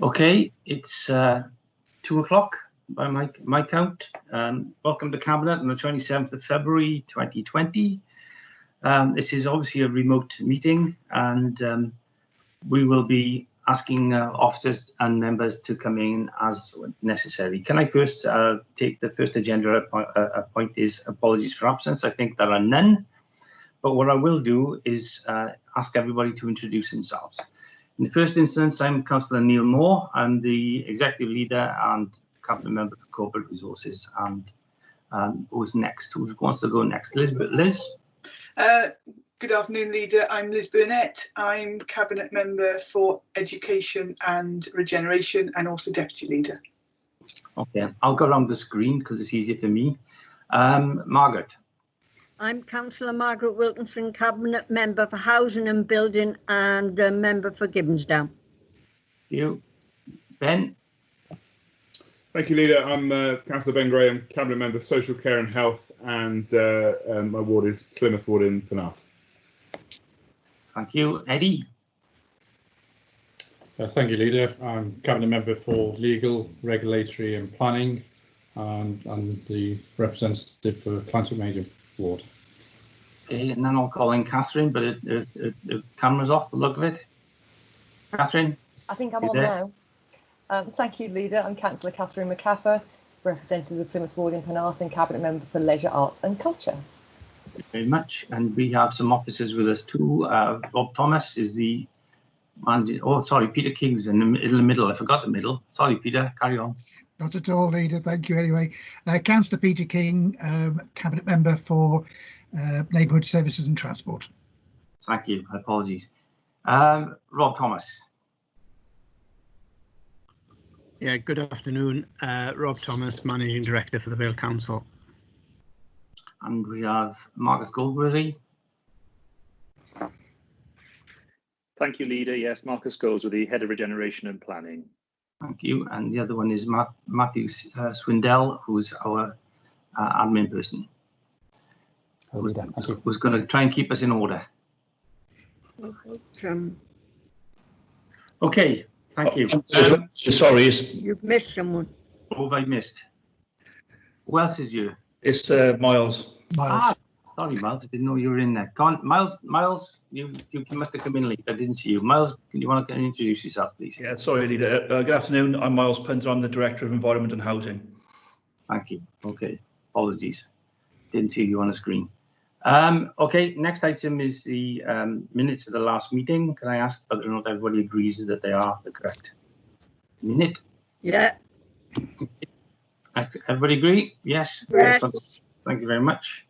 Okay, it's 2 o'clock by my count. Welcome to Cabinet on the 27th of February 2020. This is obviously a remote meeting, and we will be asking officers and members to come in as necessary. Can I first take the first agenda point is apologies for absence. I think there are none, but what I will do is ask everybody to introduce themselves. In the first instance, I'm Councillor Neil Moore. I'm the Executive Leader and Cabinet Member for Corporate Resources. And who's next? Who wants to go next? Liz? Good afternoon, Leader. I'm Liz Burnett. I'm Cabinet Member for Education and Regeneration and also Deputy Leader. Okay, I'll go around the screen because it's easier for me. Margaret. I'm Councillor Margaret Wilkinson, Cabinet Member for Housing and Building and Member for Gibbonsdown. Thank you. Ben. Thank you, Leader. I'm Councillor Ben Graham, Cabinet Member for Social Care and Health, and my ward is Plymouth Ward in Penarth. Thank you. Eddie. Thank you, Leader. I'm Cabinet Member for Legal, Regulatory and Planning, and the representative for Clancy Major Ward. Okay, and then I'll call in Catherine, but the camera's off, the look of it. Catherine? I think I'm on now. Thank you, Leader. I'm Councillor Catherine McCaffer, representative of Plymouth Ward in Penarth and Cabinet Member for Leisure, Arts and Culture. Thank you very much. And we have some officers with us too. Rob Thomas is the manager. Oh, sorry, Peter King's in the middle. I forgot the middle. Sorry, Peter, carry on. Not at all, Leader. Thank you anyway. Councillor Peter King, Cabinet Member for Neighbourhood Services and Transport. Thank you. Apologies. Rob Thomas. Yeah, good afternoon. Rob Thomas, Managing Director for the Vale Council. And we have Marcus Goldsworthy. Thank you, Leader. Yes, Marcus Goldsworthy, Head of Regeneration and Planning. Thank you. And the other one is Matthew Swindell, who's our admin person. Who's going to try and keep us in order. Okay, thank you. Sorry, you've missed someone. Who have I missed? Who else is you? It's Miles. Sorry, Miles. I didn't know you were in there. Come on, Miles, you must have come in late. I didn't see you. Miles, can you want to introduce yourself, please? Yeah, sorry, Leader. Good afternoon. I'm Miles Punter. I'm the Director of Environment and Housing. Thank you. Okay, apologies. Didn't see you on the screen. Okay, next item is the minutes of the last meeting. Can I ask whether or not everybody agrees that they are the correct minute? Yeah. Everybody agree? Yes. Yes. Thank you very much.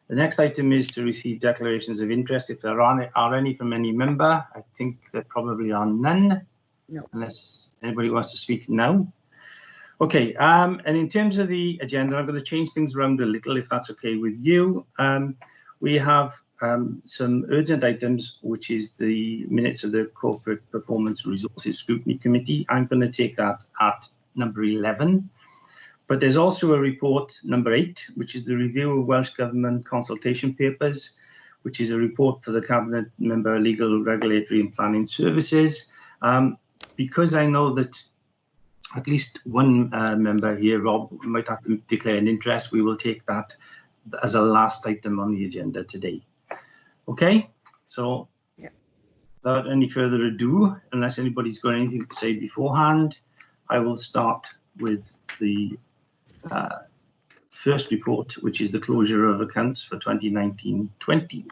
The next item is to receive declarations of interest. If there are any from any member, I think there probably are none. No. Unless anybody wants to speak now. Okay, and in terms of the agenda, I'm going to change things around a little, if that's okay with you. We have some urgent items, which is the minutes of the Corporate Performance Resources Scrutiny Committee. I'm going to take that at number 11. But there's also a report, number 8, which is the review of Welsh Government consultation papers, which is a report for the Cabinet Member Legal, Regulatory and Planning Services. Because I know that at least one member here, Rob, might have to declare an interest, we will take that as a last item on the agenda today. Okay, so yeah. Without any further ado, unless anybody's got anything to say beforehand, I will start with the first report, which is the closure of accounts for 2019-20.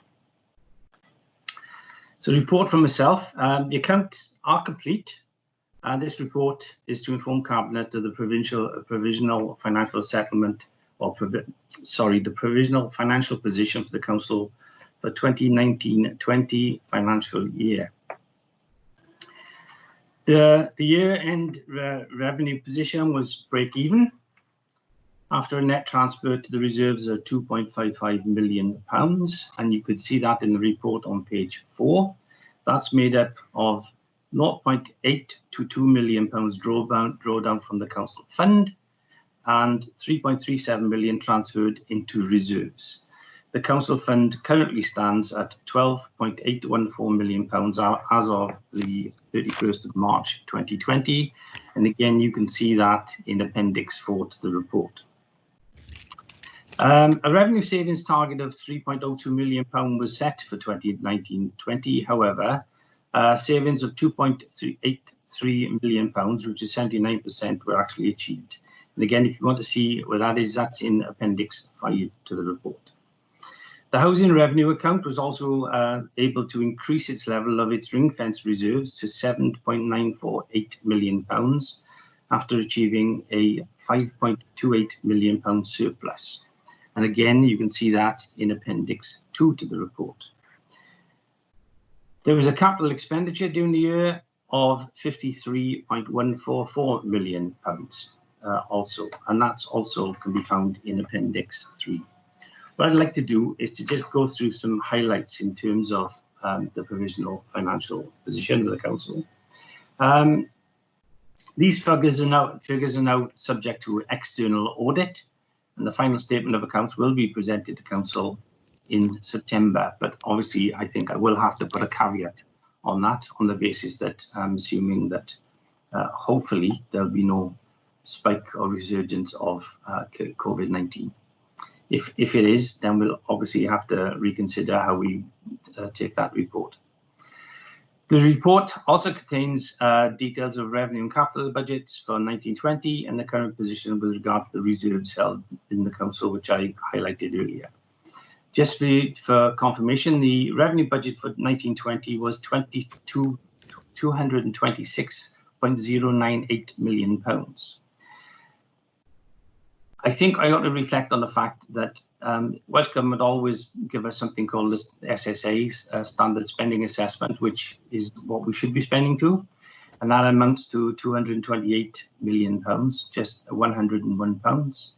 So report from myself, the accounts are complete. And this report is to inform Cabinet of the provisional financial settlement, or the provisional financial position for the Council for 2019-20 financial year. The year-end revenue position was break-even after a net transfer to the reserves of £2.55 million, and you could see that in the report on page 4. That's made up of £0.822 million drawdown from the council fund and £3.37 million transferred into reserves. The council fund currently stands at £12.814 million as of the 31st of March 2020. And again, you can see that in Appendix 4 to the report. A revenue savings target of £3.02 million was set for 2019-20. However, savings of £2.83 million, which is 79%, were actually achieved. And again, if you want to see where that is, that's in Appendix 5 to the report. The housing revenue account was also able to increase its level of its ring-fence reserves to £7.948 million after achieving a £5.28 million surplus. And again, you can see that in Appendix 2 to the report. There was a capital expenditure during the year of £53.144 million also, and that's also can be found in Appendix 3. What I'd like to do is to just go through some highlights in terms of the provisional financial position of the council. These figures are now subject to external audit, and the final statement of accounts will be presented to council in September. But obviously, I think I will have to put a caveat on that, on the basis that I'm assuming that hopefully there'll be no spike or resurgence of COVID-19. If it is, then we'll obviously have to reconsider how we take that report. The report also contains details of revenue and capital budgets for 1920 and the current position with regard to the reserves held in the council, which I highlighted earlier. Just for confirmation, the revenue budget for 1920 was £226.098 million. I think I ought to reflect on the fact that Welsh Government always give us something called the SSA, Standard Spending Assessment, which is what we should be spending to. And that amounts to £228 million, just £101.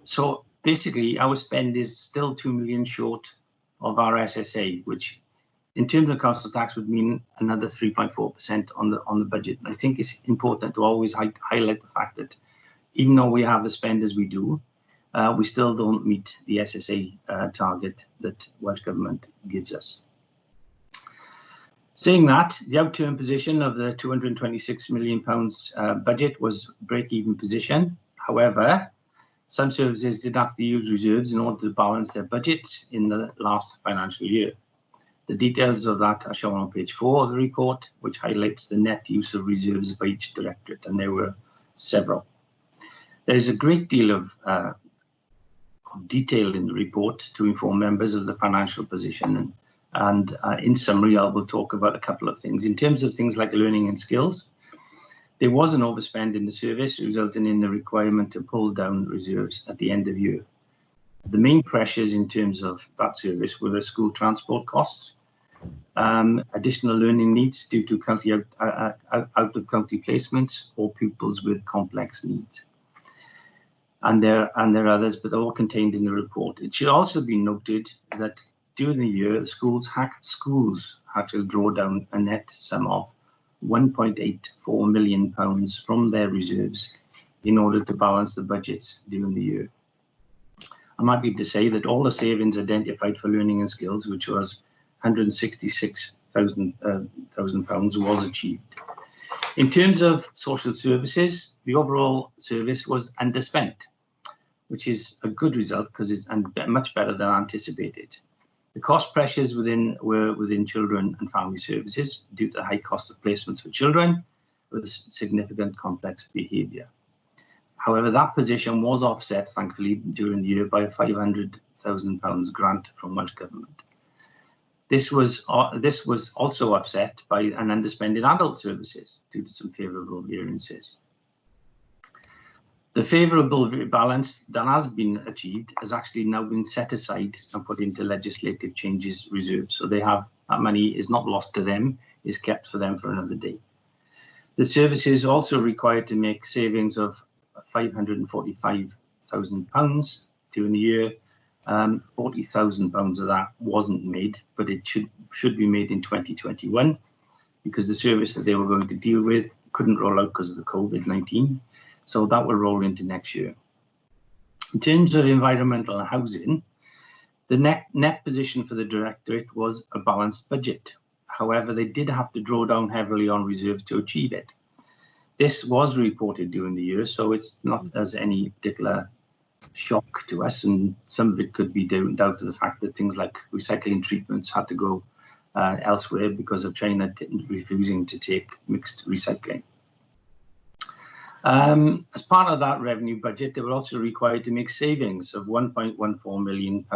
So basically, our spend is still £2 million short of our SSA, which in terms of council tax would mean another 3.4% on the budget. And I think it's important to always highlight the fact that even though we have the spend as we do, we still don't meet the SSA target that Welsh Government gives us. Saying that, the outturn position of the £226 million budget was break-even position. However, some services did have to use reserves in order to balance their budgets in the last financial year. The details of that are shown on page 4 of the report, which highlights the net use of reserves by each directorate, and there were several. There is a great deal of detail in the report to inform members of the financial position, and in summary, I will talk about a couple of things. In terms of things like learning and skills, there was an overspend in the service, resulting in the requirement to pull down reserves at the end of year. The main pressures in terms of that service were the school transport costs, additional learning needs due to out-of-county placements, or pupils with complex needs. And there are others, but they're all contained in the report. It should also be noted that during the year, the schools had to draw down a net sum of £1.84 million from their reserves in order to balance the budgets during the year. I'm happy to say that all the savings identified for learning and skills, which was £166,000, was achieved. In terms of social services, the overall service was underspent, which is a good result because it's much better than anticipated. The cost pressures were within children and family services due to the high cost of placements for children with significant complex behaviour. However, that position was offset, thankfully, during the year by a £500,000 grant from Welsh Government. This was also offset by an underspend in adult services due to some favourable variances. The favourable balance that has been achieved has actually now been set aside and put into legislative changes reserves. So they have, that money is not lost to them, is kept for them for another day. The service is also required to make savings of £545,000 during the year. £40,000 of that wasn't made, but it should be made in 2021 because the service that they were going to deal with couldn't roll out because of the COVID-19. So that will roll into next year. In terms of environmental and housing, The net position for the Directorate was a balanced budget. However, they did have to draw down heavily on reserves to achieve it. This was reported during the year, so it's not as any particular shock to us, and some of it could be down to the fact that things like recycling treatments had to go elsewhere because of China refusing to take mixed recycling. As part of that revenue budget, they were also required to make savings of £1.14 million.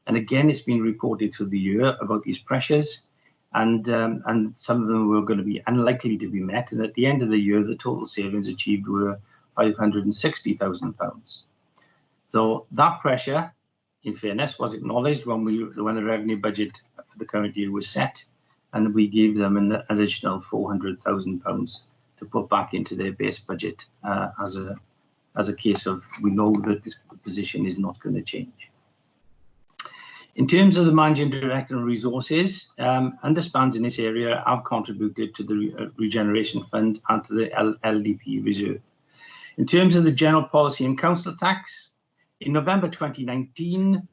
And again, it's been reported through the year about these pressures, and some of them were going to be unlikely to be met. And at the end of the year, the total savings achieved were £560,000. So that pressure, in fairness, was acknowledged when the revenue budget for the current year was set, and we gave them an additional £400,000 to put back into their base budget as a case of, we know that this position is not going to change. In terms of the Managing Director and resources, underspans in this area have contributed to the Regeneration Fund and to the LDP reserve. In terms of the General Policy and Council Tax, in November 2019,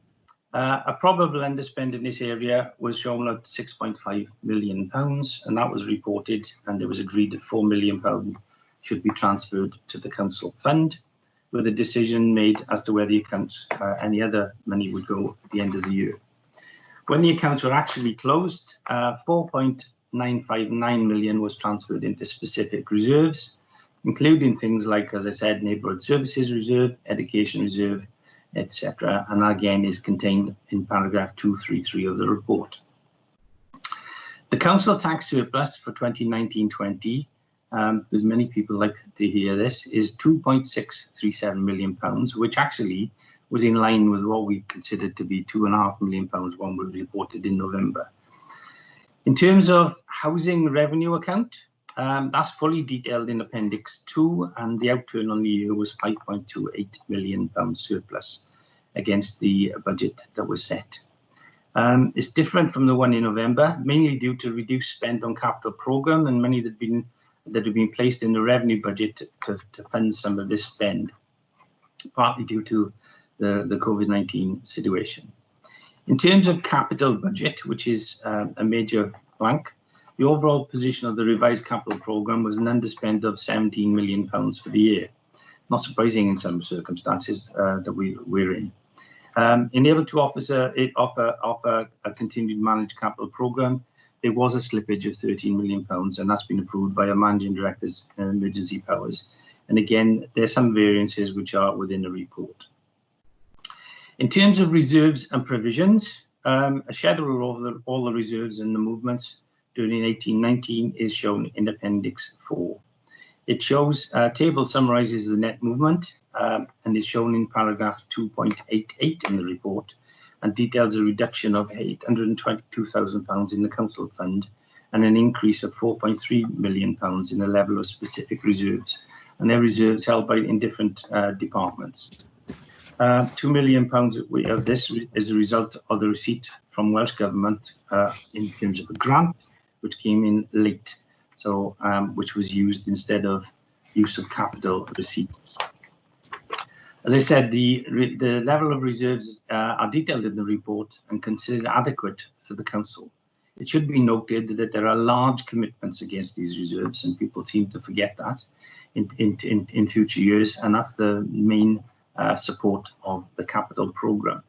a probable underspend in this area was shown at £6.5 million, and that was reported, and it was agreed that £4 million should be transferred to the Council Fund, with a decision made as to where the accounts, any other money would go at the end of the year. When the accounts were actually closed, £4.959 million was transferred into specific reserves, including things like, as I said, Neighbourhood Services Reserve, Education Reserve, etc. And again is contained in paragraph 233 of the report. The council tax surplus for 2019-20, as many people like to hear this, is £2.637 million, which actually was in line with what we considered to be £2.5 million when we reported in November. In terms of housing revenue account, that's fully detailed in Appendix 2, and the outturn on the year was £5.28 million surplus against the budget that was set. It's different from the one in November, mainly due to reduced spend on capital programme and money that have been placed in the revenue budget to fund some of this spend, partly due to the COVID-19 situation. In terms of capital budget, which is a major blank, the overall position of the revised capital programme was an underspend of £17 million for the year. Not surprising in some circumstances that we're in. Able to offer a continued managed capital programme, there was a slippage of £13 million, and that's been approved by a Managing Director's emergency powers. And again, there's some variances which are within the report. In terms of reserves and provisions, a schedule of all the reserves and the movements during 18-19 is shown in Appendix 4. It shows a table summarises the net movement and is shown in paragraph 2.88 in the report, and details a reduction of £822,000 in the council fund and an increase of £4.3 million in the level of specific reserves, and their reserves held in different departments. £2 million of this is a result of the receipt from Welsh Government in terms of a grant, which came in late, so which was used instead of use of capital receipts. As I said, the level of reserves are detailed in the report and considered adequate for the council. It should be noted that there are large commitments against these reserves, and people seem to forget that in future years, and that's the main support of the capital programme.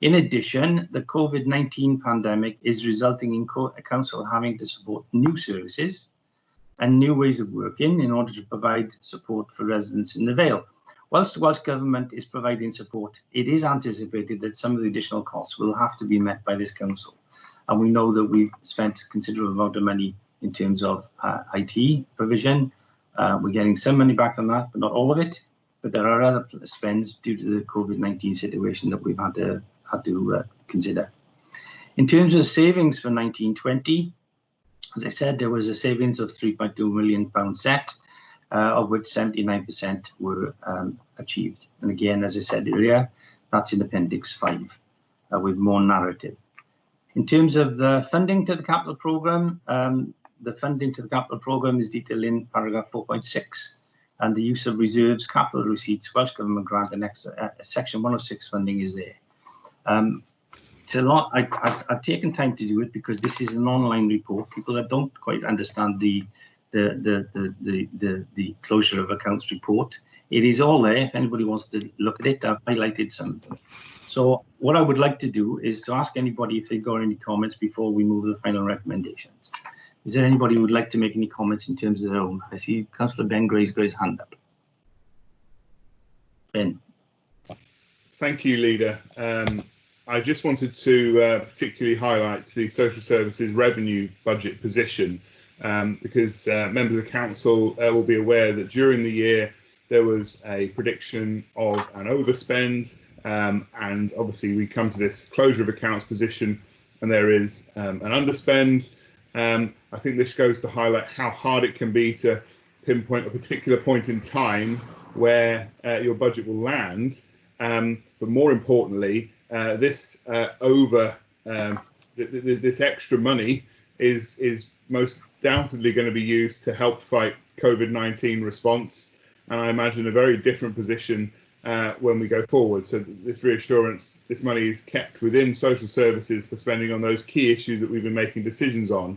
In addition, the COVID-19 pandemic is resulting in council having to support new services and new ways of working in order to provide support for residents in the Vale. Whilst the Welsh Government is providing support, it is anticipated that some of the additional costs will have to be met by this council. And we know that we've spent a considerable amount of money in terms of IT provision. We're getting some money back on that, but not all of it. But there are other spends due to the COVID-19 situation that we've had to consider. In terms of savings for 19-20, as I said, there was a savings of £3.2 million set, of which 79% were achieved. And again, as I said earlier, that's in Appendix 5 with more narrative. In terms of the funding to the capital programme, the funding to the capital programme is detailed in paragraph 4.6, and the use of reserves, capital receipts, Welsh Government grant and section 106 funding is there. It's a lot. I've taken time to do it because this is an online report. People that don't quite understand the closure of accounts report. It is all there. If anybody wants to look at it, I've highlighted something. So what I would like to do is to ask anybody if they've got any comments before we move to the final recommendations. Is there anybody who would like to make any comments in terms of their own? I see Councillor Ben Gray's got his hand up. Ben. Thank you, Leader. I just wanted to particularly highlight the social services revenue budget position because members of council will be aware that during the year there was a prediction of an overspend, and obviously we come to this closure of accounts position and there is an underspend. I think this goes to highlight how hard it can be to pinpoint a particular point in time where your budget will land, but more importantly, this extra money is most undoubtedly going to be used to help fight COVID-19 response, and I imagine a very different position when we go forward. So this reassurance, this money is kept within social services for spending on those key issues that we've been making decisions on,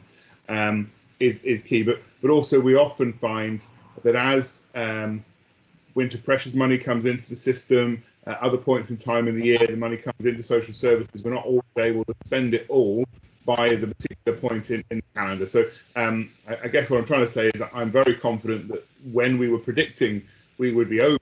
is key. But also we often find that as winter pressures money comes into the system, other points in time in the year, the money comes into social services, we're not always able to spend it all by the particular point in the calendar. So I guess what I'm trying to say is that I'm very confident that when we were predicting we would be over,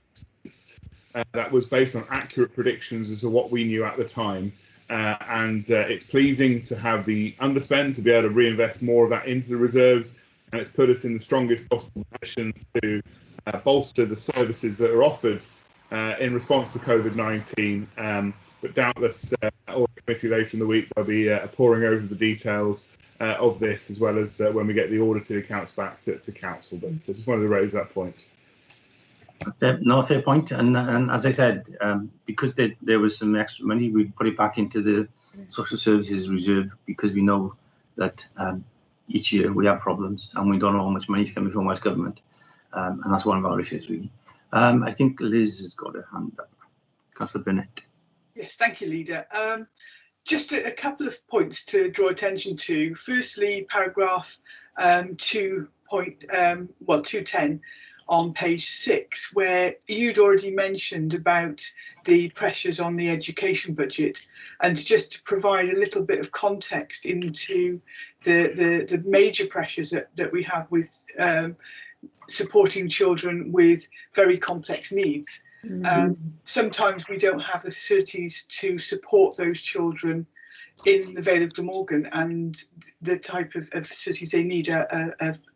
that was based on accurate predictions as to what we knew at the time. And it's pleasing to have the underspend, to be able to reinvest more of that into the reserves, and it's put us in the strongest possible position to bolster the services that are offered in response to COVID-19. But doubtless, all the committee later in the week, they'll be poring over the details of this, as well as when we get the audited accounts back to council. But I just wanted to raise that point. No, fair point. And as I said, because there was some extra money, we put it back into the social services reserve, because we know that each year we have problems and we don't know how much money is coming from West Government. And that's one of our issues, really. I think Liz has got her hand up. Councillor Burnett. Yes, thank you, Leader. Just a couple of points to draw attention to. Firstly, paragraph 210 on page 6, where you'd already mentioned about the pressures on the education budget, and just to provide a little bit of context into the major pressures that we have with supporting children with very complex needs. Sometimes we don't have the facilities to support those children in the Vale of Glamorgan, and the type of facilities they need are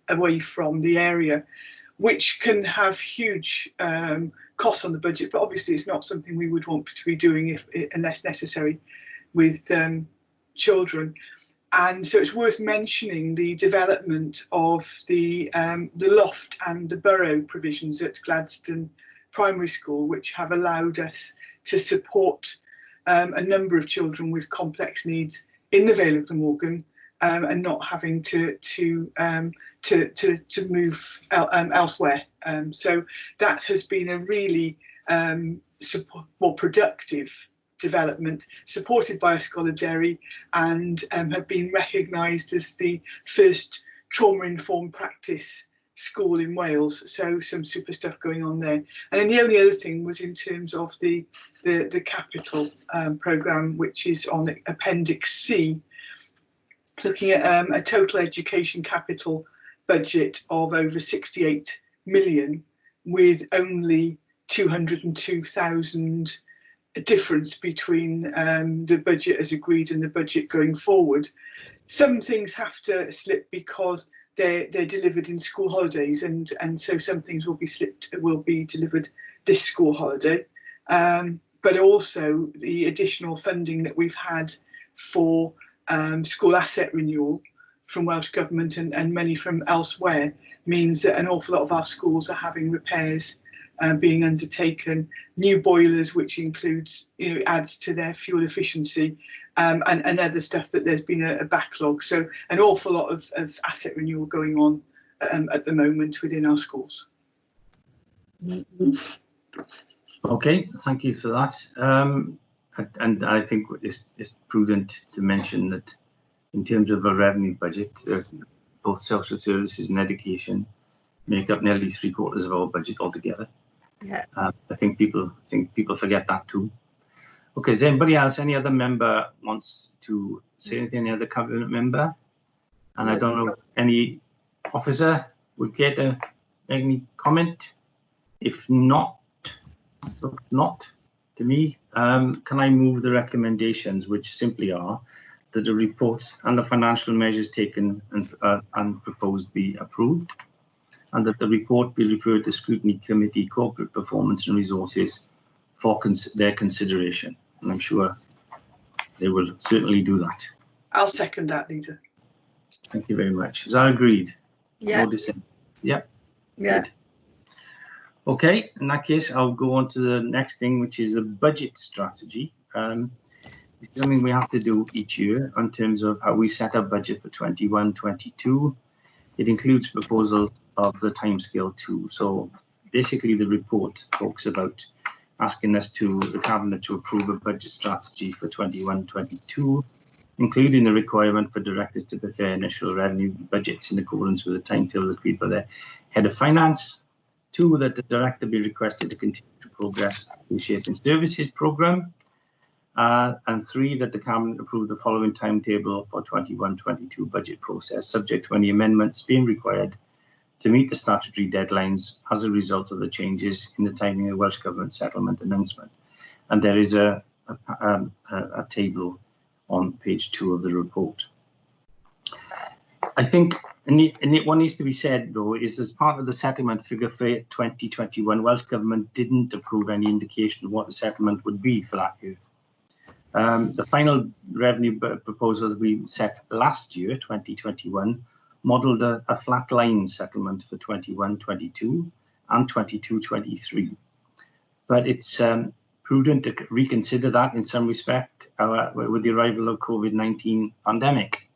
away from the area, which can have huge costs on the budget. But obviously it's not something we would want to be doing unless necessary with children. And so it's worth mentioning the development of the loft and the borough provisions at Gladstone Primary School, which have allowed us to support a number of children with complex needs in the Vale of Glamorgan, and not having to move elsewhere. So that has been a really more productive development, supported by Ysgol Derry, and have been recognised as the first trauma-informed practice school in Wales. So some super stuff going on there. And then the only other thing was in terms of the capital programme, which is on Appendix C, looking at a total education capital budget of over 68 million, with only 202,000 difference between the budget as agreed and the budget going forward. Some things have to slip because they're delivered in school holidays, and so some things will be delivered this school holiday. But also the additional funding that we've had for school asset renewal from Welsh Government and money from elsewhere means that an awful lot of our schools are having repairs being undertaken, new boilers, which includes, adds to their fuel efficiency, and other stuff that there's been a backlog. So an awful lot of asset renewal going on at the moment within our schools. Okay, thank you for that. and I think it's prudent to mention that in terms of a revenue budget, both social services and education make up nearly 3/4 of our budget altogether. Yeah. I think people forget that too. Okay, is anybody else, any other member wants to say anything, any other cabinet member? And I don't know if any officer would care to make any comment. If not, to me, can I move the recommendations, which simply are that the reports and the financial measures taken and proposed be approved, and that the report be referred to Scrutiny Committee, Corporate Performance and Resources for their consideration. And I'm sure they will certainly do that. I'll second that, Leader. Thank you very much. Is that agreed? Yeah. No dissent? Yep. Yeah. Good. Okay, in that case, I'll go on to the next thing, which is the budget strategy. This is something we have to do each year in terms of how we set our budget for 21-22. It includes proposals of the timescale too. So basically the report talks about asking us the Cabinet to approve a budget strategy for 21-22, including the requirement for directors to prepare initial revenue budgets in accordance with the timetable agreed by the Head of Finance. 2, that the director be requested to continue to progress the Shaping Services programme. And 3, that the Cabinet approve the following timetable for 21-22 budget process, subject to any amendments being required to meet the statutory deadlines as a result of the changes in the timing of the Welsh Government settlement announcement. And there is a table on page 2 of the report. I think what needs to be said, though, is as part of the settlement figure for 2021, Welsh Government didn't approve any indication of what the settlement would be for that year. The final revenue proposals we set last year, 2021, modelled a flat line settlement for 21-22 and 22-23. But it's prudent to reconsider that in some respect with the arrival of COVID-19 pandemic.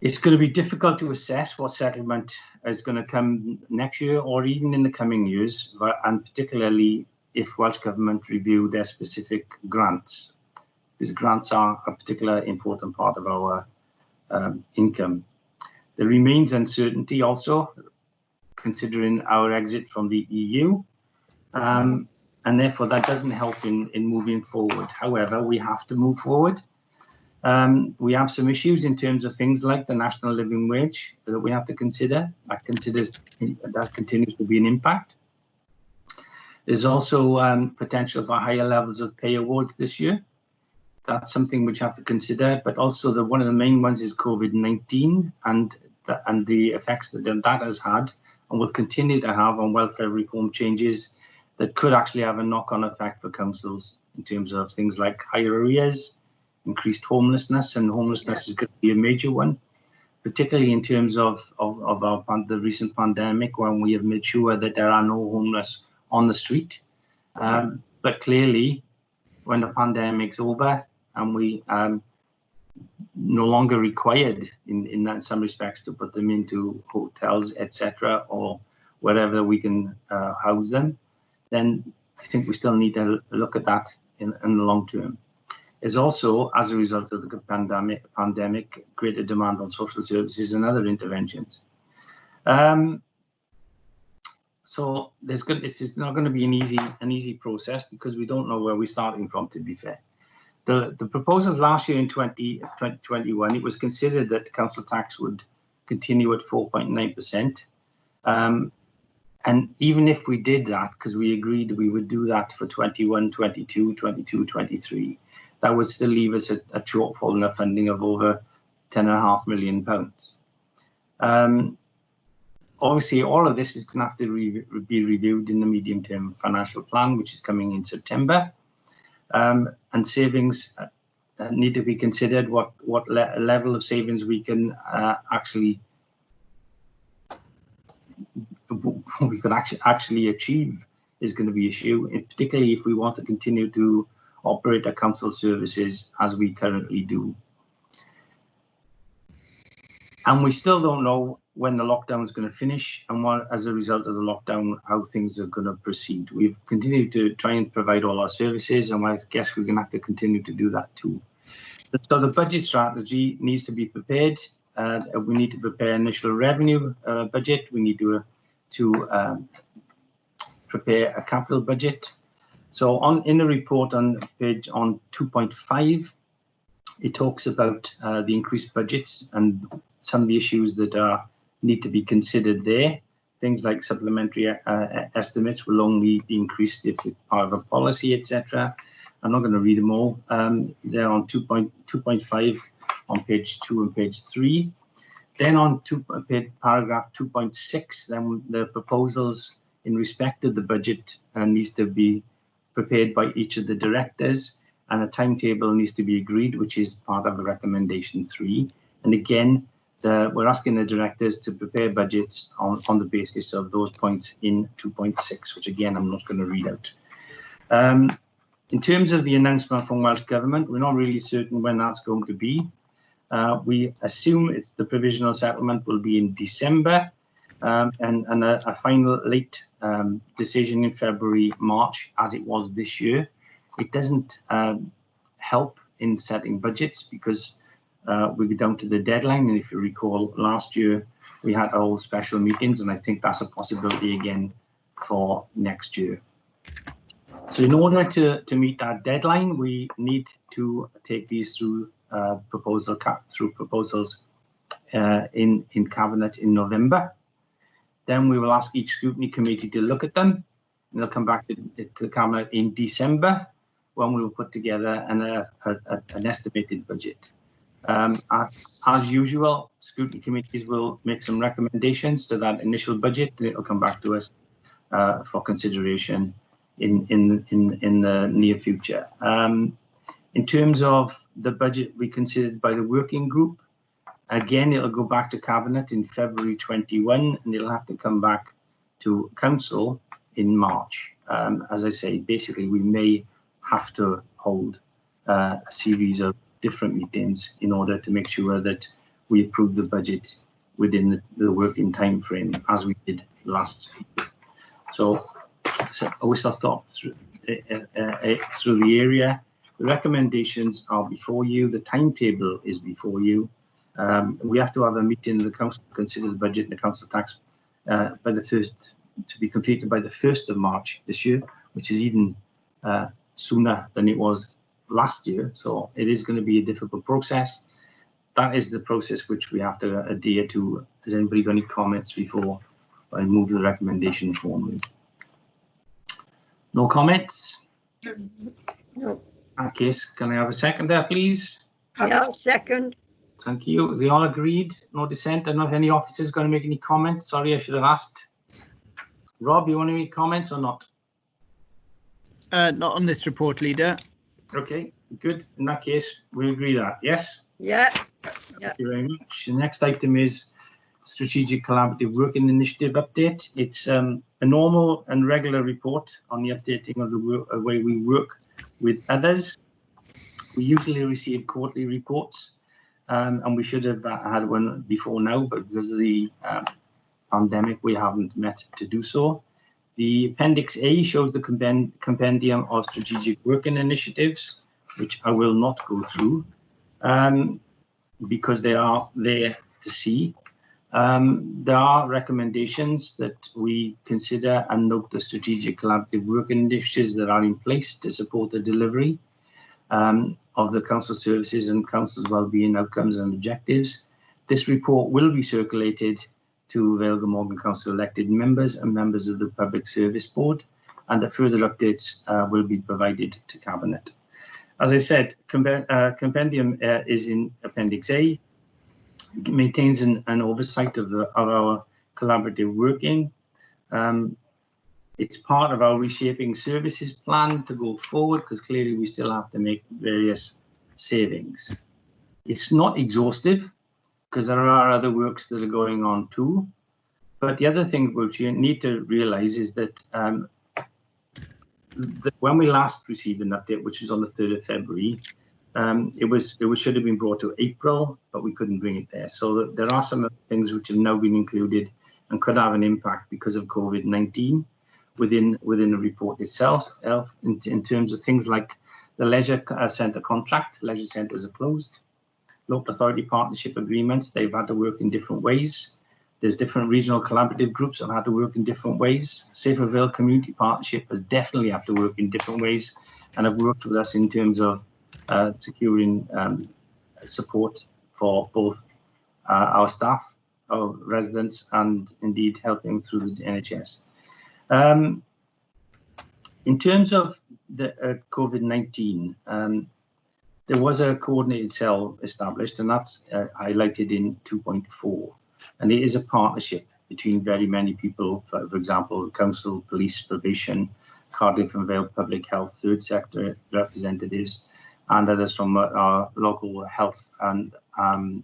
It's going to be difficult to assess what settlement is going to come next year or even in the coming years, and particularly if Welsh Government review their specific grants, because grants are a particular important part of our income. There remains uncertainty also, considering our exit from the EU, and therefore that doesn't help in moving forward. However, we have to move forward. We have some issues in terms of things like the national living wage that we have to consider. That continues to be an impact. There's also potential for higher levels of pay awards this year. That's something which we have to consider, but also one of the main ones is COVID-19 and the effects that has had and will continue to have on welfare reform changes that could actually have a knock-on effect for councils in terms of things like higher arrears, increased homelessness, and homelessness is going to be a major one, particularly in terms of the recent pandemic, when we have made sure that there are no homeless on the street. But clearly, when the pandemic's over and we no longer required in some respects to put them into hotels, etc., or wherever we can house them, then I think we still need to look at that in the long term. There's also, as a result of the pandemic, greater demand on social services and other interventions. So this is not going to be an easy process because we don't know where we're starting from, to be fair. The proposals last year in 2021, it was considered that council tax would continue at 4.9%. And even if we did that, because we agreed we would do that for 21-22, 22-23, that would still leave us a shortfall in the funding of over £10.5 million. Obviously, all of this is going to have to be reviewed in the medium-term financial plan, which is coming in September. And savings need to be considered. What level of savings we can actually achieve is going to be an issue, particularly if we want to continue to operate our council services as we currently do. And we still don't know when the lockdown is going to finish and what, as a result of the lockdown, how things are going to proceed. We've continued to try and provide all our services, and I guess we're going to have to continue to do that too. So the budget strategy needs to be prepared. We need to prepare initial revenue budget. We need to prepare a capital budget. So in the report on page 2.5, it talks about the increased budgets and some of the issues that need to be considered there. Things like supplementary estimates will only be increased if it's part of a policy, etc. I'm not going to read them all. They're on 2.5 on page 2 and page 3. Then on paragraph 2.6, then the proposals in respect of the budget needs to be prepared by each of the directors, and a timetable needs to be agreed, which is part of the recommendation 3. And again, we're asking the directors to prepare budgets on the basis of those points in 2.6, which again, I'm not going to read out. In terms of the announcement from Welsh Government, we're not really certain when that's going to be. We assume the provisional settlement will be in December, and a final late decision in February, March, as it was this year. It doesn't help in setting budgets because we go down to the deadline. And if you recall, last year we had all special meetings, and I think that's a possibility again for next year. So in order to meet that deadline, we need to take these through proposals in Cabinet in November. Then we will ask each scrutiny committee to look at them, and they'll come back to the Cabinet in December, when we will put together an estimated budget. As usual, scrutiny committees will make some recommendations to that initial budget, and it will come back to us for consideration in the near future. In terms of the budget we considered by the working group, again, it'll go back to Cabinet in February 21, and it'll have to come back to Council in March. As I say, basically, we may have to hold a series of different meetings in order to make sure that we approve the budget within the working time frame, as we did last week. So I wish I'll stop through the area. The recommendations are before you. The timetable is before you. We have to have a meeting in the council to consider the budget and the council tax to be completed by the 1st of March this year, which is even sooner than it was last year. So it is going to be a difficult process. That is the process which we have to adhere to. Has anybody got any comments before I move the recommendation formally? No comments? No. In that case, can I have a second there, please? Yeah, second. Thank you. Is they all agreed? No dissent? I don't know if any officers going to make any comments. Sorry, I should have asked. Rob, you want to make comments or not? Not on this report, Leader. Okay, good. In that case, we agree that, yes? Yeah. Thank you very much. The next item is Strategic Collaborative Working Initiative update. It's a normal and regular report on the updating of the way we work with others. We usually receive quarterly reports, and we should have had one before now, but because of the pandemic, we haven't met to do so. The Appendix A shows the compendium of strategic working initiatives, which I will not go through because they are there to see. There are recommendations that we consider and note the strategic collaborative working initiatives that are in place to support the delivery of the council services and council's wellbeing outcomes and objectives. This report will be circulated to Vale Glamorgan Council elected members and members of the Public Service Board, and the further updates will be provided to Cabinet. As I said, compendium is in Appendix A. It maintains an oversight of our collaborative working. It's part of our reshaping services plan to go forward, because clearly we still have to make various savings. It's not exhaustive, because there are other works that are going on too. But the other thing which you need to realize is that, when we last received an update, which was on the 3rd of February, It should have been brought to April, but we couldn't bring it there. So there are some things which have now been included and could have an impact because of COVID-19 within the report itself. In terms of things like the leisure centre contract, leisure centres are closed. Local authority partnership agreements, they've had to work in different ways. There's different regional collaborative groups that have had to work in different ways. Safer Vale Community Partnership has definitely had to work in different ways and have worked with us in terms of securing support for both our staff, our residents, and indeed helping through the NHS. In terms of the COVID-19, there was a coordinated cell established, and that's highlighted in 2.4. And it is a partnership between very many people, for example, council, police, probation, Cardiff and Vale Public Health, third sector representatives, and others from our local health and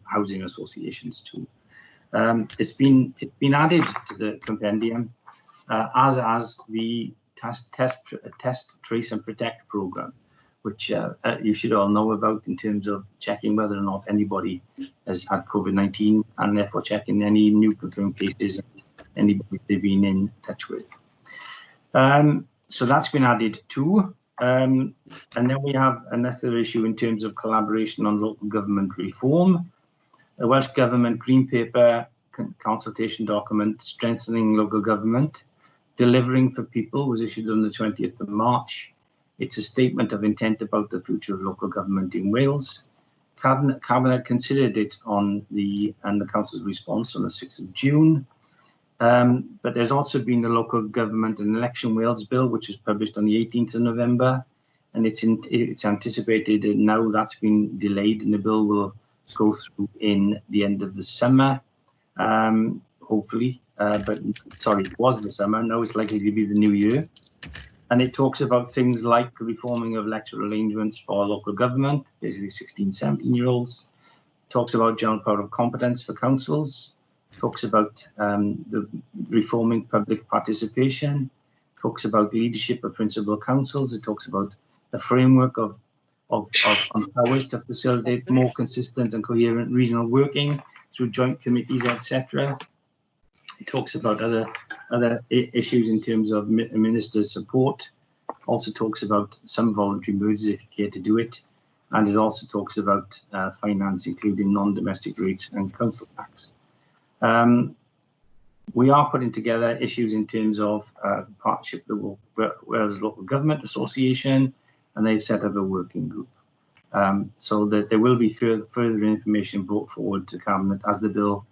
housing associations too. It's been added to the compendium, as the test, trace and protect program, which you should all know about in terms of checking whether or not anybody has had COVID-19 and therefore checking any new confirmed cases and anybody they've been in touch with. So that's been added too. And then we have another issue in terms of collaboration on local government reform. The Welsh Government Green Paper consultation document, Strengthening Local Government, Delivering for People, was issued on the 20th of March. It's a statement of intent about the future of local government in Wales. Cabinet considered it and the Council's response on the 6th of June. But there's also been the Local Government and Election Wales Bill, which was published on the 18th of November. And it's anticipated that now that's been delayed and the bill will go through in the end of the summer, hopefully. But sorry, it was the summer, now it's likely to be the new year. And it talks about things like reforming of electoral arrangements for local government, basically 16, 17-year-olds. Talks about general power of competence for councils. Talks about the reforming public participation. Talks about leadership of principal councils. It talks about the framework of powers to facilitate more consistent and coherent regional working through joint committees, etc. It talks about other issues in terms of ministers' support. Also talks about some voluntary mergers if you care to do it, and it also talks about finance, including non-domestic rates and council tax. We are putting together issues in terms of partnership with the Wales Local Government Association, and they've set up a working group. So that there will be further information brought forward to Cabinet as the bill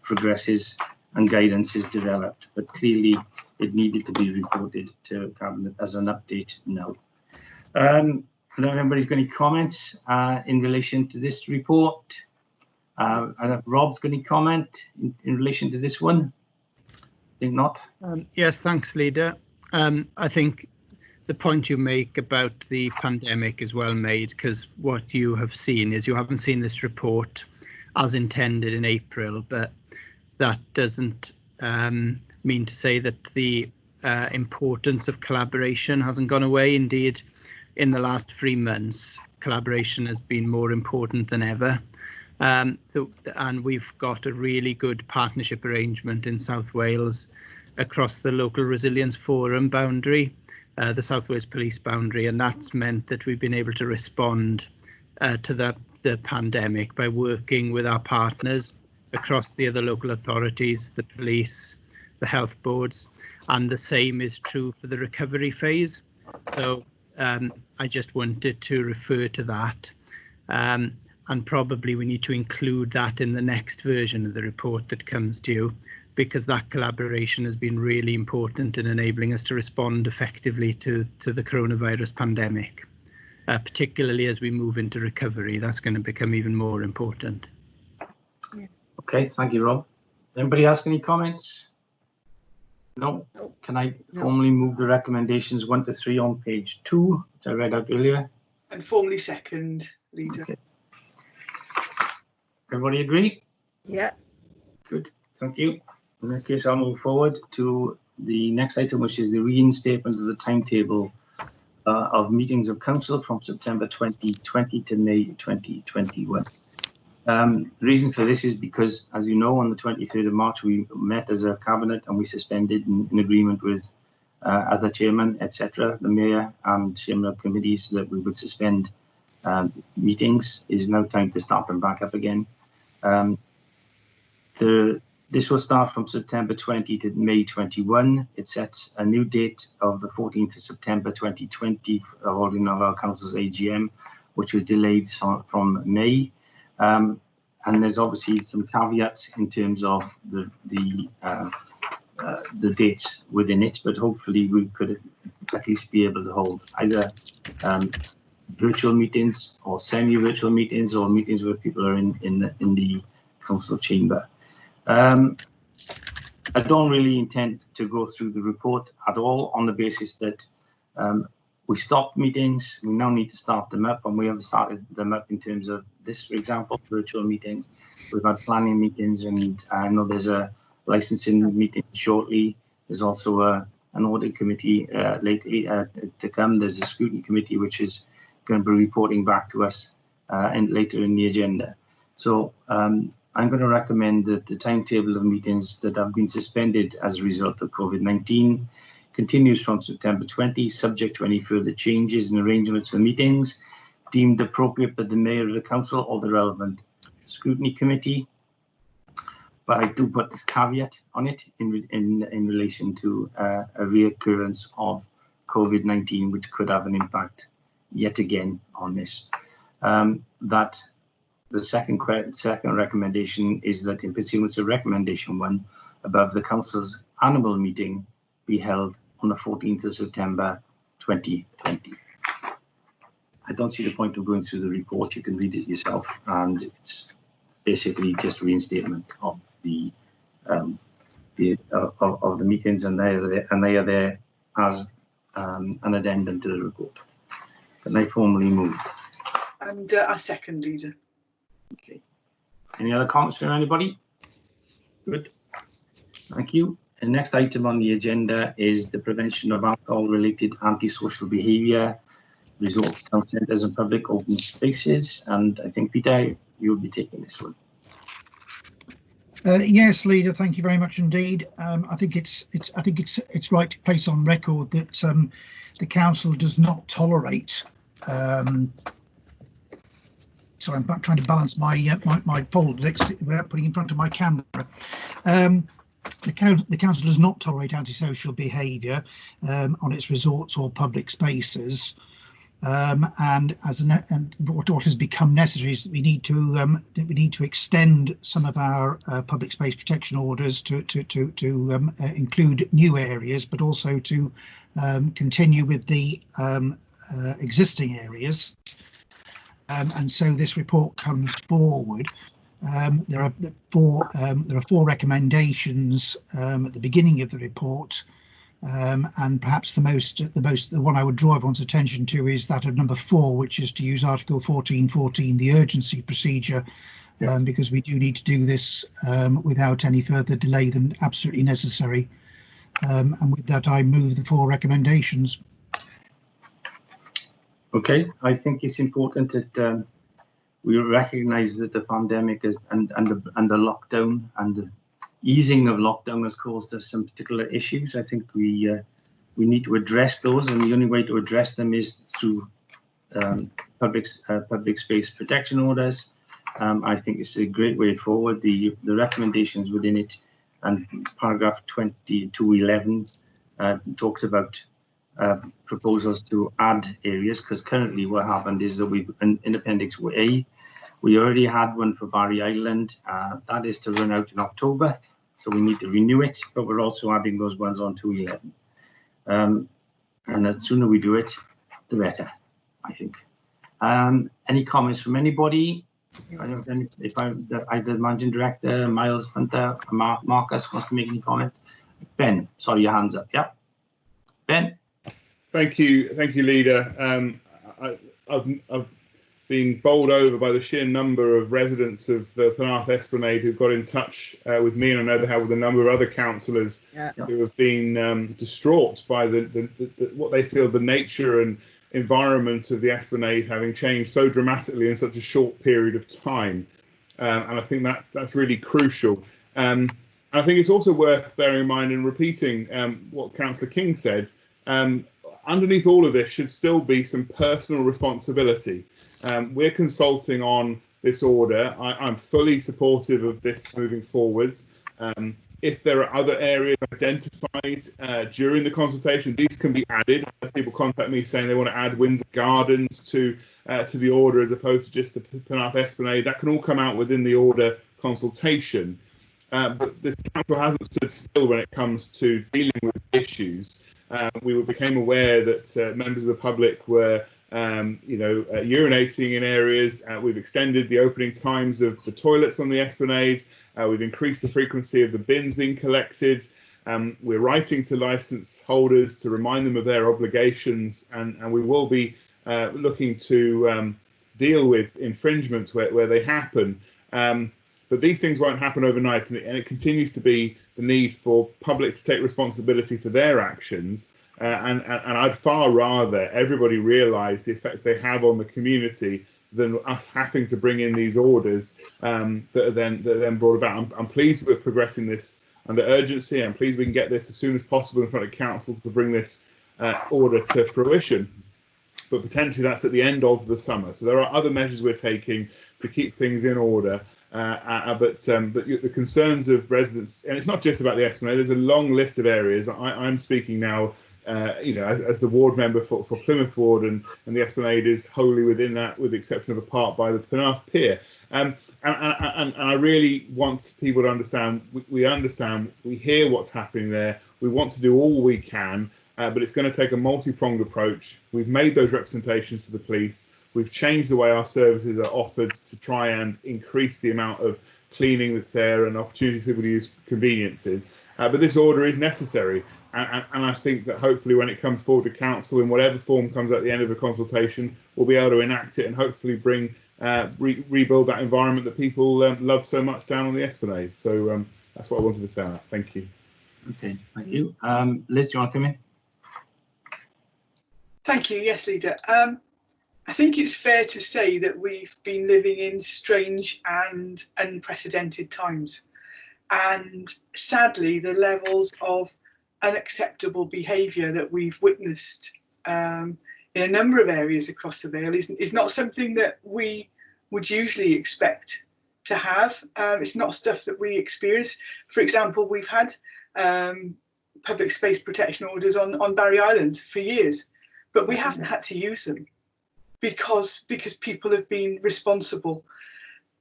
progresses and guidance is developed, but clearly it needed to be reported to Cabinet as an update now. I don't know if anybody's got any comments in relation to this report. I don't know if Rob's got any comment in relation to this one. I think not. Yes, thanks, Leader. I think the point you make about the pandemic is well made, because what you have seen is you haven't seen this report as intended in April, but that doesn't mean to say that the importance of collaboration hasn't gone away. Indeed, in the last 3 months, collaboration has been more important than ever. And we've got a really good partnership arrangement in South Wales across the Local Resilience Forum boundary, the South Wales Police boundary, and that's meant that we've been able to respond to the pandemic by working with our partners across the other local authorities, the police, the health boards, and the same is true for the recovery phase. So I just wanted to refer to that. And probably we need to include that in the next version of the report that comes to you, because that collaboration has been really important in enabling us to respond effectively to the coronavirus pandemic, particularly as we move into recovery. That's going to become even more important. Okay, thank you, Rob. Anybody else any comments? No. Can I formally move the recommendations 1 to 3 on page 2, which I read out earlier? And formally second, Leader. Okay. Everybody agree? Yeah. Good, thank you. In that case, I'll move forward to the next item, which is the reinstatement of the timetable of meetings of council from September 2020 to May 2021. The reason for this is because, as you know, on the 23rd of March, we met as a cabinet and we suspended in agreement with other chairmen, etc., the mayor and chairman of committees, that we would suspend meetings. It is now time to start them back up again. This will start from September 20 to May 21. It sets a new date of the 14th of September 2020 for holding of our council's AGM, which was delayed from May. And there's obviously some caveats in terms of the dates within it, but hopefully we could at least be able to hold either virtual meetings or semi-virtual meetings, or meetings where people are in the council chamber. I don't really intend to go through the report at all, on the basis that we stopped meetings. We now need to start them up, and we have started them up in terms of this, for example, virtual meeting. We've had planning meetings, and I know there's a licensing meeting shortly. There's also an audit committee lately to come. There's a scrutiny committee which is going to be reporting back to us later in the agenda. So I'm going to recommend that the timetable of meetings that have been suspended as a result of COVID-19 continues from September 20, subject to any further changes and arrangements for meetings deemed appropriate by the mayor of the council or the relevant scrutiny committee. But I do put this caveat on it in relation to a reoccurrence of COVID-19, which could have an impact yet again on this. That the second recommendation is that, in pursuance of recommendation 1 above, the council's annual meeting be held on the 14th of September 2020. I don't see the point of going through the report. You can read it yourself, and it's basically just reinstatement of the meetings, and they are there as an addendum to the report. Can I formally move? And a second, leader. Okay. Any other comments from anybody? Good. Thank you. The next item on the agenda is the prevention of alcohol-related antisocial behaviour, resorts, town centres and public open spaces. And I think, Peter, you'll be taking this one. Yes, leader. Thank you very much indeed. I think it's right to place on record that the council does not tolerate. Sorry, I'm trying to balance my my folder without putting in front of my camera. The council does not tolerate antisocial behaviour on its resorts or public spaces, and what has become necessary is that we need to extend some of our public space protection orders to include new areas, but also to continue with the existing areas. And so this report comes forward. There are four recommendations at the beginning of the report, and perhaps the one I would draw everyone's attention to is that of number 4, which is to use Article 1414, the urgency procedure, because we do need to do this without any further delay than absolutely necessary. And with that, I move the 4 recommendations. Okay, I think it's important that we recognise that the pandemic is and the lockdown and the easing of lockdown has caused us some particular issues. I think we need to address those, and the only way to address them is through public space protection orders. I think it's a great way forward. The recommendations within it, and paragraph 2211 talks about proposals to add areas, because currently what happened is that we've in Appendix A, we already had one for Barry Island. That is to run out in October, so we need to renew it, but we're also adding those ones on 211. And the sooner we do it, the better, I think. Any comments from anybody? I don't know if either the Managing Director, Miles, Hunter, Marcus wants to make any comment. Ben, sorry, your hand's up. Yeah, Ben. Thank you, Leader. I've been bowled over by the sheer number of residents of the Penarth Esplanade who've got in touch with me, and I know they have with a number of other councillors who have been distraught by the what they feel the nature and environment of the Esplanade having changed so dramatically in such a short period of time. And I think that's really crucial. I think it's also worth bearing in mind and repeating what Councillor King said. Underneath all of this should still be some personal responsibility. We're consulting on this order. I'm fully supportive of this moving forwards. If there are other areas identified during the consultation, these can be added. People contact me saying they want to add Windsor Gardens to the order as opposed to just the Penarth Esplanade. That can all come out within the order consultation. But this council hasn't stood still when it comes to dealing with issues. We became aware that members of the public were urinating in areas. We've extended the opening times of the toilets on the Esplanade. We've increased the frequency of the bins being collected. We're writing to licence holders to remind them of their obligations, and we will be looking to deal with infringements where they happen. But these things won't happen overnight, and it continues to be the need for public to take responsibility for their actions. And I'd far rather everybody realise the effect they have on the community than us having to bring in these orders that are then brought about. I'm pleased we're progressing this under urgency. I'm pleased we can get this as soon as possible in front of council to bring this order to fruition. But potentially that's at the end of the summer. So there are other measures we're taking to keep things in order. But the concerns of residents, and it's not just about the Esplanade, there's a long list of areas. I'm speaking now, as the ward member for Plymouth Ward, and the Esplanade is wholly within that, with the exception of a part by the Penarth Pier. And I really want people to understand, we understand, we hear what's happening there. We want to do all we can, but it's going to take a multi-pronged approach. We've made those representations to the police. We've changed the way our services are offered to try and increase the amount of cleaning that's there and opportunities for people to use conveniences. But this order is necessary. And I think that hopefully when it comes forward to council in whatever form comes at the end of the consultation, we'll be able to enact it and hopefully bring rebuild that environment that people love so much down on the Esplanade. So that's what I wanted to say on that. Thank you. Okay, thank you. Liz, do you want to come in? Thank you. Yes, Leader. I think it's fair to say that we've been living in strange and unprecedented times. And sadly, the levels of unacceptable behaviour that we've witnessed in a number of areas across the Vale is not something that we would usually expect to have. It's not stuff that we experience. For example, we've had public space protection orders on Barry Island for years, but we haven't had to use them because people have been responsible.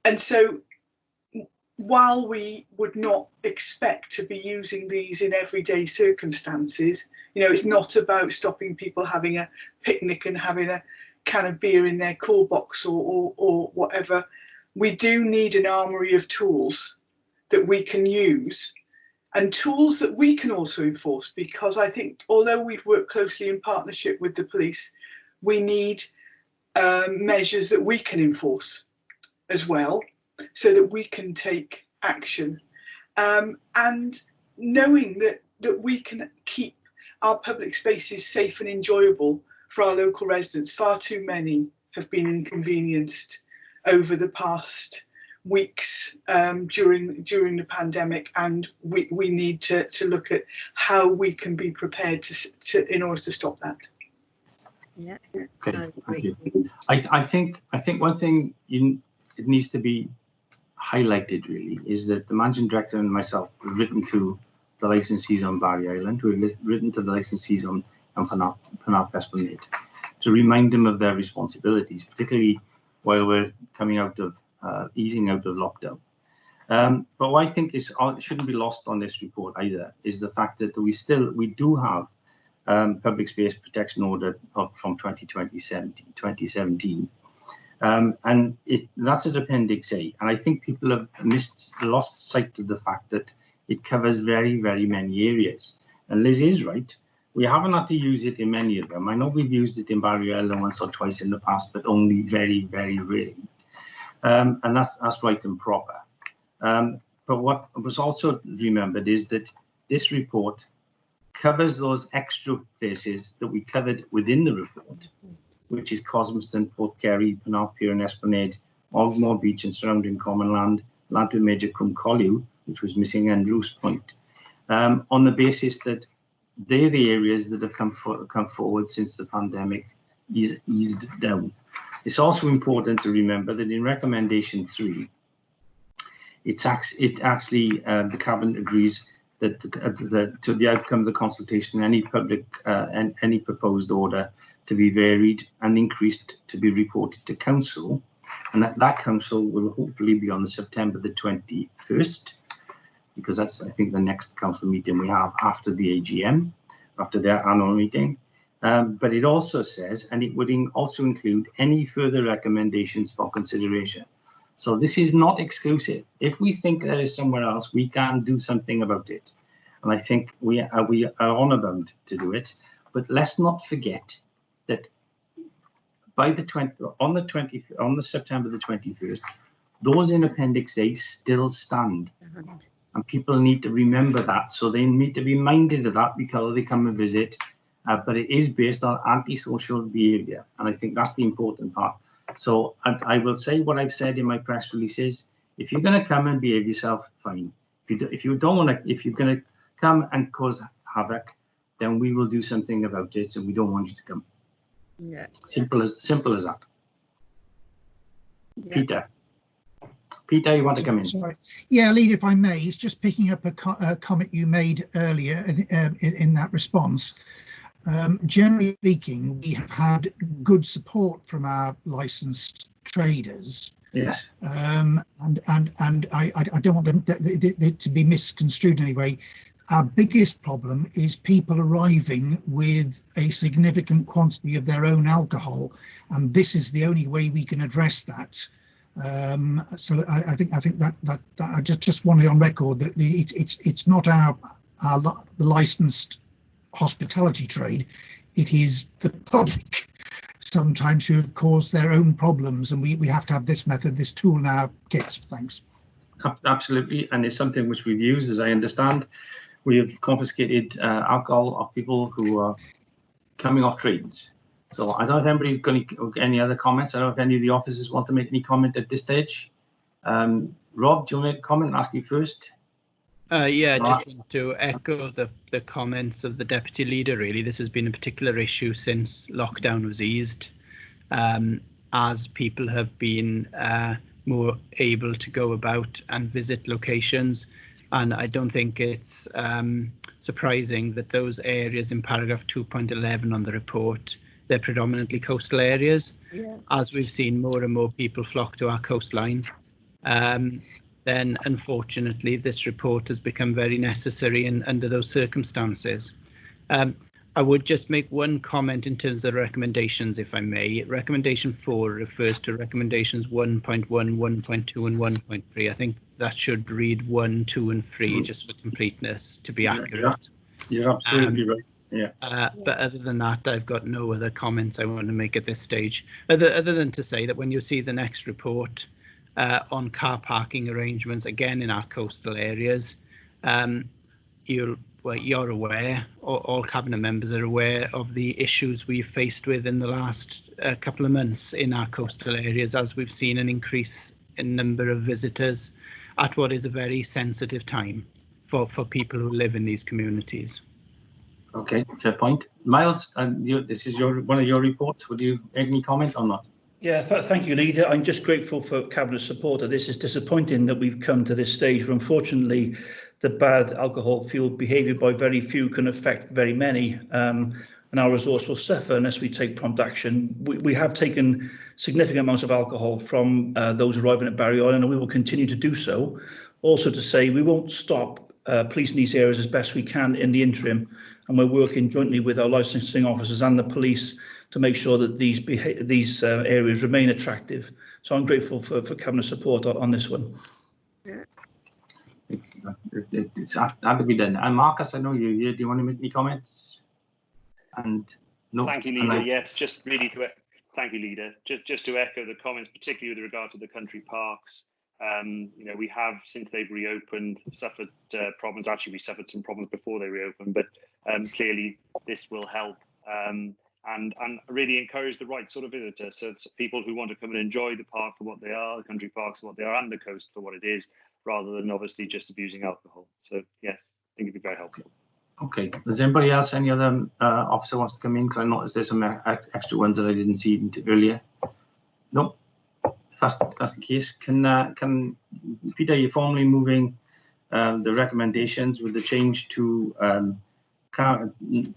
And so while we would not expect to be using these in everyday circumstances, it's not about stopping people having a picnic and having a can of beer in their cool box or whatever. We do need an armoury of tools that we can use, and tools that we can also enforce, because I think although we've worked closely in partnership with the police, we need measures that we can enforce as well, so that we can take action, and knowing that we can keep our public spaces safe and enjoyable for our local residents. Far too many have been inconvenienced over the past weeks during the pandemic, and we need to look at how we can be prepared to in order to stop that. Yeah. Okay, thank you. I think one thing it needs to be highlighted really is that the managing director and myself have written to the licensees on Barry Island, we've written to the licensees on Penarth Esplanade to remind them of their responsibilities, particularly while we're coming out of easing out of lockdown. But what I think shouldn't be lost on this report either is the fact that we do have public space protection order from 2017, and that's at Appendix A, and I think people have lost sight of the fact that it covers very, very many areas. And Liz is right, we haven't had to use it in many of them. I know we've used it in Barry Island once or twice in the past, but only very, very rarely, and that's right and proper. But what was also remembered is that this report covers those extra places that we covered within the report, which is Cosmston, Porthkerry, Penarth Pier and Esplanade, Ogmore Beach and surrounding common land, Lantern Major, Cwm Colliw, which was missing, and Roos Point, on the basis that they're the areas that have come forward since the pandemic is eased down. It's also important to remember that in recommendation 3, the Cabinet agrees that to the outcome of the consultation, any public and any proposed order to be varied and increased to be reported to Council, and that Council will hopefully be on September the 21st, because that's, I think, the next Council meeting we have after the AGM, after their annual meeting. But it also says, and it would also include any further recommendations for consideration. So this is not exclusive. If we think there is somewhere else, we can do something about it. And I think we are honor bound to do it. But let's not forget that by the on September the 21st, those in Appendix A still stand. And people need to remember that. So they need to be minded of that because they come and visit. But it is based on antisocial behaviour, and I think that's the important part. So I will say what I've said in my press releases. If you're going to come and behave yourself, fine. If you don't want to, if you're going to come and cause havoc, then we will do something about it, and we don't want you to come. Yeah. Simple as that. Yeah. Peter, you want to come in? Sorry. Yeah, Leader, if I may, it's just picking up a comment you made earlier in that response. Generally speaking, we have had good support from our licensed traders. Yes. And I don't want them to be misconstrued in any way. Our biggest problem is people arriving with a significant quantity of their own alcohol, and this is the only way we can address that. So I think that I just wanted on record that it's not the licensed hospitality trade, it is the public sometimes who cause their own problems, and we have to have this method, this tool in our kit. Thanks. Absolutely, and it's something which we've used, as I understand. We have confiscated alcohol of people who are coming off trains. So I don't know if anybody got any other comments. I don't know if any of the officers want to make any comment at this stage. Rob, do you want to make a comment? Ask you first. Yeah, I just want to echo the comments of the Deputy Leader, really. This has been a particular issue since lockdown was eased, as people have been more able to go about and visit locations. And I don't think it's surprising that those areas in paragraph 2.11 on the report, they're predominantly coastal areas. Yeah. As we've seen more and more people flock to our coastline. Then unfortunately this report has become very necessary under those circumstances. I would just make one comment in terms of recommendations, if I may. Recommendation 4 refers to recommendations 1.1, 1.2 and 1.3. I think that should read 1, 2 and 3 just for completeness, to be accurate. You're absolutely right. Yeah. But other than that, I've got no other comments I want to make at this stage, other than to say that when you see the next report, on car parking arrangements, again in our coastal areas, you're aware, all Cabinet members are aware of the issues we've faced with in the last couple of months in our coastal areas, as we've seen an increase in number of visitors at what is a very sensitive time for people who live in these communities. Okay, fair point. Miles, this is one of your reports. Would you make any comment or not? Yeah, thank you, Leader. I'm just grateful for Cabinet support. This is disappointing that we've come to this stage where, unfortunately, the bad alcohol-fueled behaviour by very few can affect very many, and our resource will suffer unless we take prompt action. We have taken significant amounts of alcohol from those arriving at Barry Island, and we will continue to do so. Also to say we won't stop policing these areas as best we can in the interim, and we're working jointly with our licensing officers and the police to make sure that these areas remain attractive. So I'm grateful for Cabinet support on this one. It's had to be done. And Marcus, I know you're here. Do you want to make any comments? And no. Thank you, Leader. Yes, just really thank you, Leader. Just to echo the comments, particularly with regard to the country parks. We have, since they've reopened, suffered problems. Actually, we suffered some problems before they reopened, but clearly this will help. and really encourage the right sort of visitor. So it's people who want to come and enjoy the park for what they are, the country parks for what they are, and the coast for what it is, rather than obviously just abusing alcohol. So yes, I think it'd be very helpful. Okay. Does anybody else, any other officer wants to come in? Because I noticed there's some extra ones that I didn't see earlier. No. If that's the case, can Peter, you're formally moving the recommendations with the change to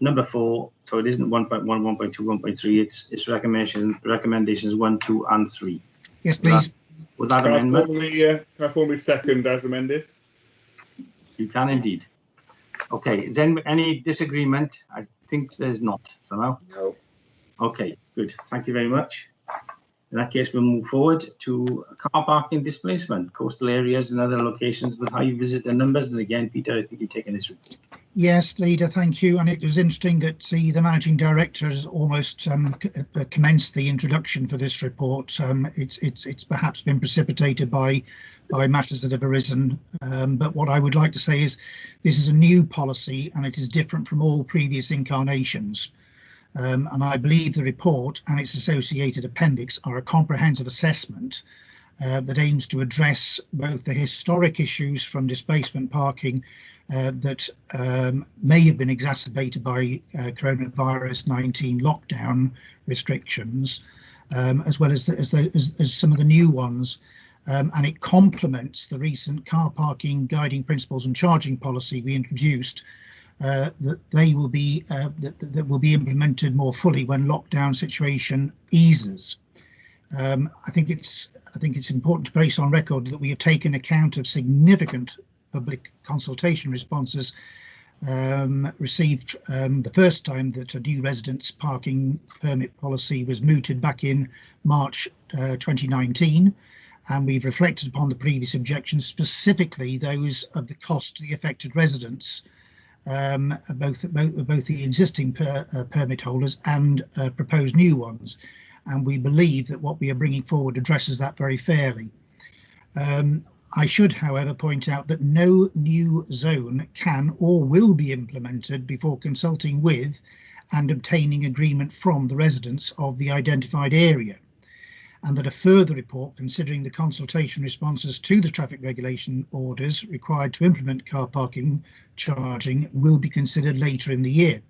number 4, so it isn't 1.1, 1.2, 1.3. It's recommendations 1, 2, and 3. Yes, please. With that amendment, can I formally second as amended? you can indeed. Okay. Is there any disagreement? I think there's not. Somehow. No. Okay. Good. Thank you very much. In that case, we'll move forward to car parking displacement, coastal areas and other locations with high visitor numbers. And again, Peter, I think you're taking this report. Yes, Leader, thank you. And it was interesting that the managing director has almost commenced the introduction for this report. It's perhaps been precipitated by matters that have arisen. But what I would like to say is this is a new policy and it is different from all previous incarnations. And I believe the report and its associated appendix are a comprehensive assessment that aims to address both the historic issues from displacement parking that may have been exacerbated by coronavirus-19 lockdown restrictions, as well as some of the new ones. And it complements the recent car parking guiding principles and charging policy we introduced, that will be implemented more fully when lockdown situation eases. I think it's important to place on record that we have taken account of significant public consultation responses received the first time that a new residence parking permit policy was mooted back in March 2019. And we've reflected upon the previous objections, specifically those of the cost to the affected residents, both the existing permit holders and proposed new ones. And we believe that what we are bringing forward addresses that very fairly. I should, however, point out that no new zone can or will be implemented before consulting with and obtaining agreement from the residents of the identified area, and that a further report considering the consultation responses to the traffic regulation orders required to implement car parking charging will be considered later in the year.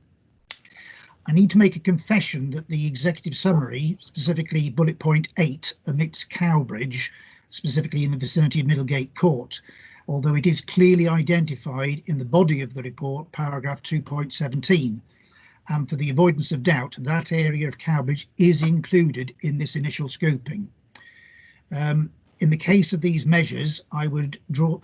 I need to make a confession that the executive summary, specifically bullet point 8, omits Cowbridge, specifically in the vicinity of Middlegate Court, although it is clearly identified in the body of the report, paragraph 2.17. And for the avoidance of doubt, that area of Cowbridge is included in this initial scoping. In the case of these measures, I would draw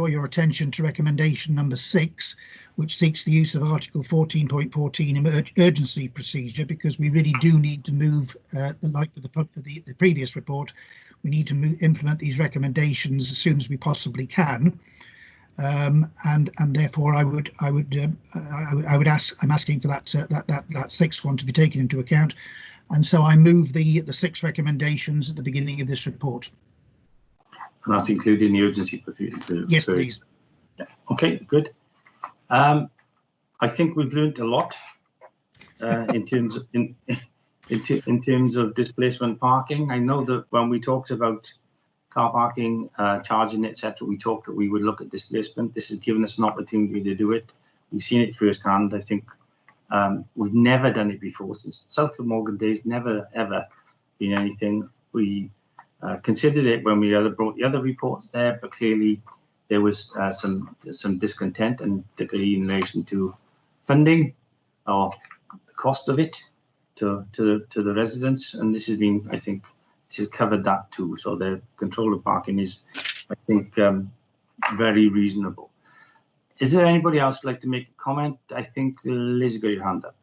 your attention to recommendation number 6, which seeks the use of Article 14.14 emergency procedure, because we really do need to move, like with the previous report, we need to implement these recommendations as soon as we possibly can. And therefore I'm asking for that sixth one to be taken into account, and so I move the 6 recommendations at the beginning of this report. And that's including the urgency procedure. Yes, please. Yeah. Okay, good. I think we've learned a lot in terms of displacement parking. I know that when we talked about car parking, charging, etc., we talked that we would look at displacement. This has given us an opportunity to do it. We've seen it firsthand. I think we've never done it before since South Glamorgan days. Never ever been anything. We considered it when we brought the other reports there, but clearly there was some discontent, and particularly in relation to funding or the cost of it to the residents. And this has been, I think, this has covered that too. So the control of parking is, I think, very reasonable. Is there anybody else who'd like to make a comment? I think Liz, got your hand up.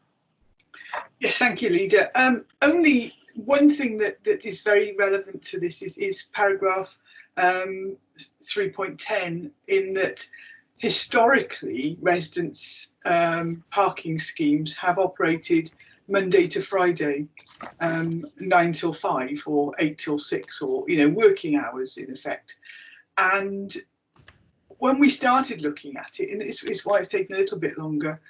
Yes, thank you, Leader. Only one thing that is very relevant to this is paragraph 3.10, in that historically residents' parking schemes have operated Monday to Friday, 9 till 5 or 8 till 6, or working hours in effect. And when we started looking at it, and it's why it's taken a little bit longer,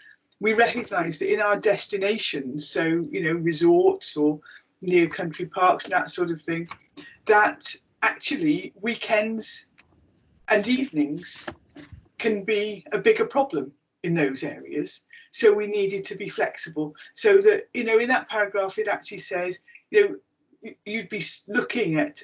we recognise that in our destinations, so, you know, resorts or near country parks and that sort of thing, that actually weekends and evenings can be a bigger problem in those areas. So we needed to be flexible so that, you know, in that paragraph, it actually says, you know, you'd be looking at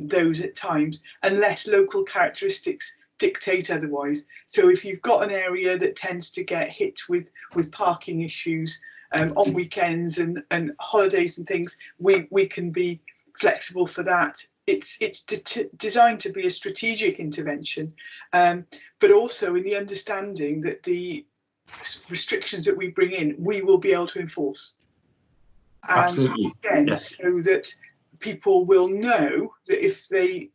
those at times unless local characteristics dictate otherwise. So if you've got an area that tends to get hit with parking issues on weekends and holidays and things, we can be flexible for that. It's designed to be a strategic intervention, but also in the understanding that the restrictions that we bring in, we will be able to enforce. Absolutely. Again, Yes. so that people will know that if they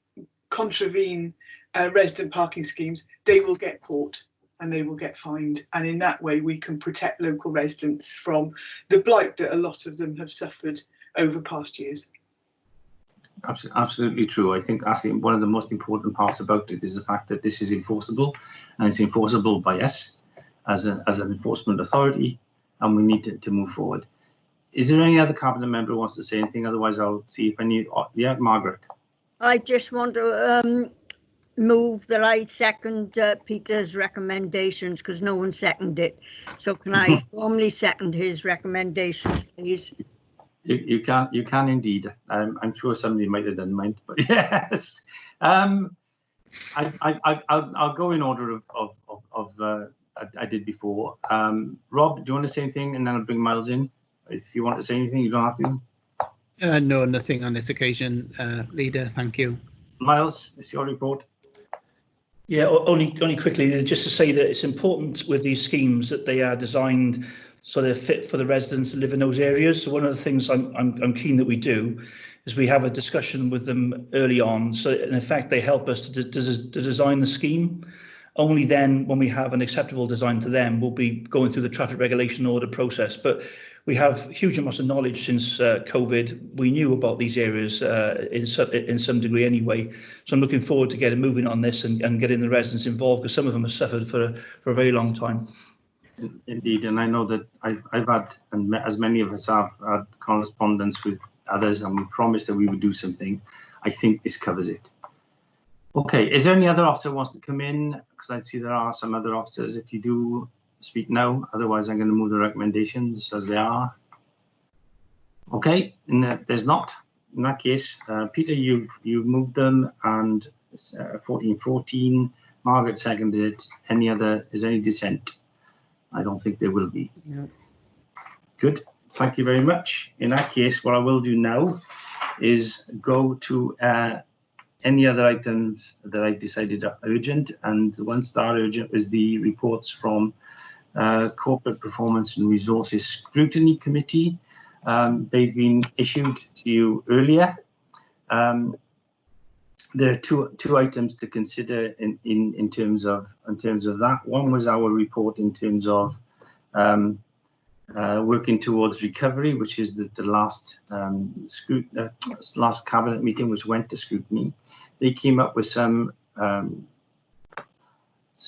contravene resident parking schemes, they will get caught and they will get fined. And in that way, we can protect local residents from the blight that a lot of them have suffered over past years. Absolutely true. I think one of the most important parts about it is the fact that this is enforceable, and it's enforceable by us as an enforcement authority, and we need to move forward. Is there any other cabinet member who wants to say anything? Otherwise, I'll see if any. Yeah, Margaret. I just want to move that I second Peter's recommendations because no one seconded it. So can I formally second his recommendations, please? You can indeed. I'm sure somebody might have done mine, but yes. I'll go in order of I did before. Rob, do you want to say anything, and then I'll bring Miles in. If you want to say anything, you don't have to. No, nothing on this occasion, Leader. Thank you. Miles, it's your report. Yeah, only quickly, just to say that it's important with these schemes that they are designed so they're fit for the residents that live in those areas. So one of the things I'm keen that we do is we have a discussion with them early on. So in effect, they help us to design the scheme. Only then, when we have an acceptable design to them, we'll be going through the traffic regulation order process. But we have huge amounts of knowledge since COVID. We knew about these areas in some degree anyway. So I'm looking forward to getting moving on this and getting the residents involved, because some of them have suffered for a very long time. Indeed, and I know that I've had, and as many of us have, had correspondence with others, and we promised that we would do something. I think this covers it. Okay, is there any other officer who wants to come in? Because I see there are some other officers. If you do, speak now. Otherwise, I'm going to move the recommendations as they are. Okay, there's not. In that case, Peter, you've moved them, and 1414. Margaret seconded it. Is there any dissent? I don't think there will be. No. Good. Thank you very much. In that case, what I will do now is go to any other items that I decided are urgent, and the ones that are urgent is the reports from Corporate Performance and Resources Scrutiny Committee. They've been issued to you earlier. There are two items to consider in terms of that. One was our report in terms of working towards recovery, which is the last last cabinet meeting, which went to scrutiny. They came up with some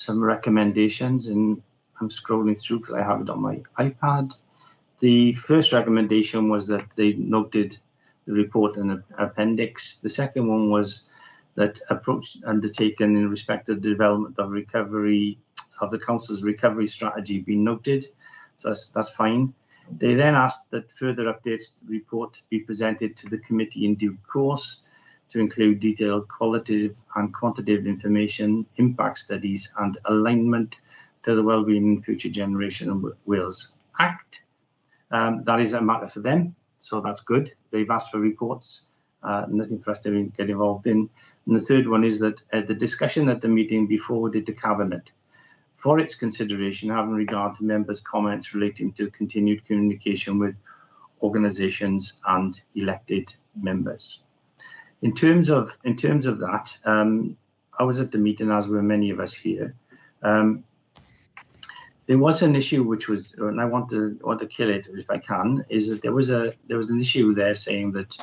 recommendations, and I'm scrolling through because I have it on my iPad. The first recommendation was that they noted the report in the appendix. The second one was that approach undertaken in respect of the development of recovery of the council's recovery strategy be noted. So that's fine. They then asked that further updates to the report be presented to the committee in due course, to include detailed qualitative and quantitative information, impact studies, and alignment to the Wellbeing and Future Generation of Wales Act. That is a matter for them, so that's good. They've asked for reports, nothing for us to get involved in. And the third one is that the discussion at the meeting be forwarded to Cabinet for its consideration, having regard to members' comments relating to continued communication with organisations and elected members. In terms of that, I was at the meeting, as were many of us here. There was an issue which was, and I want to kill it if I can, is that there was an issue there saying that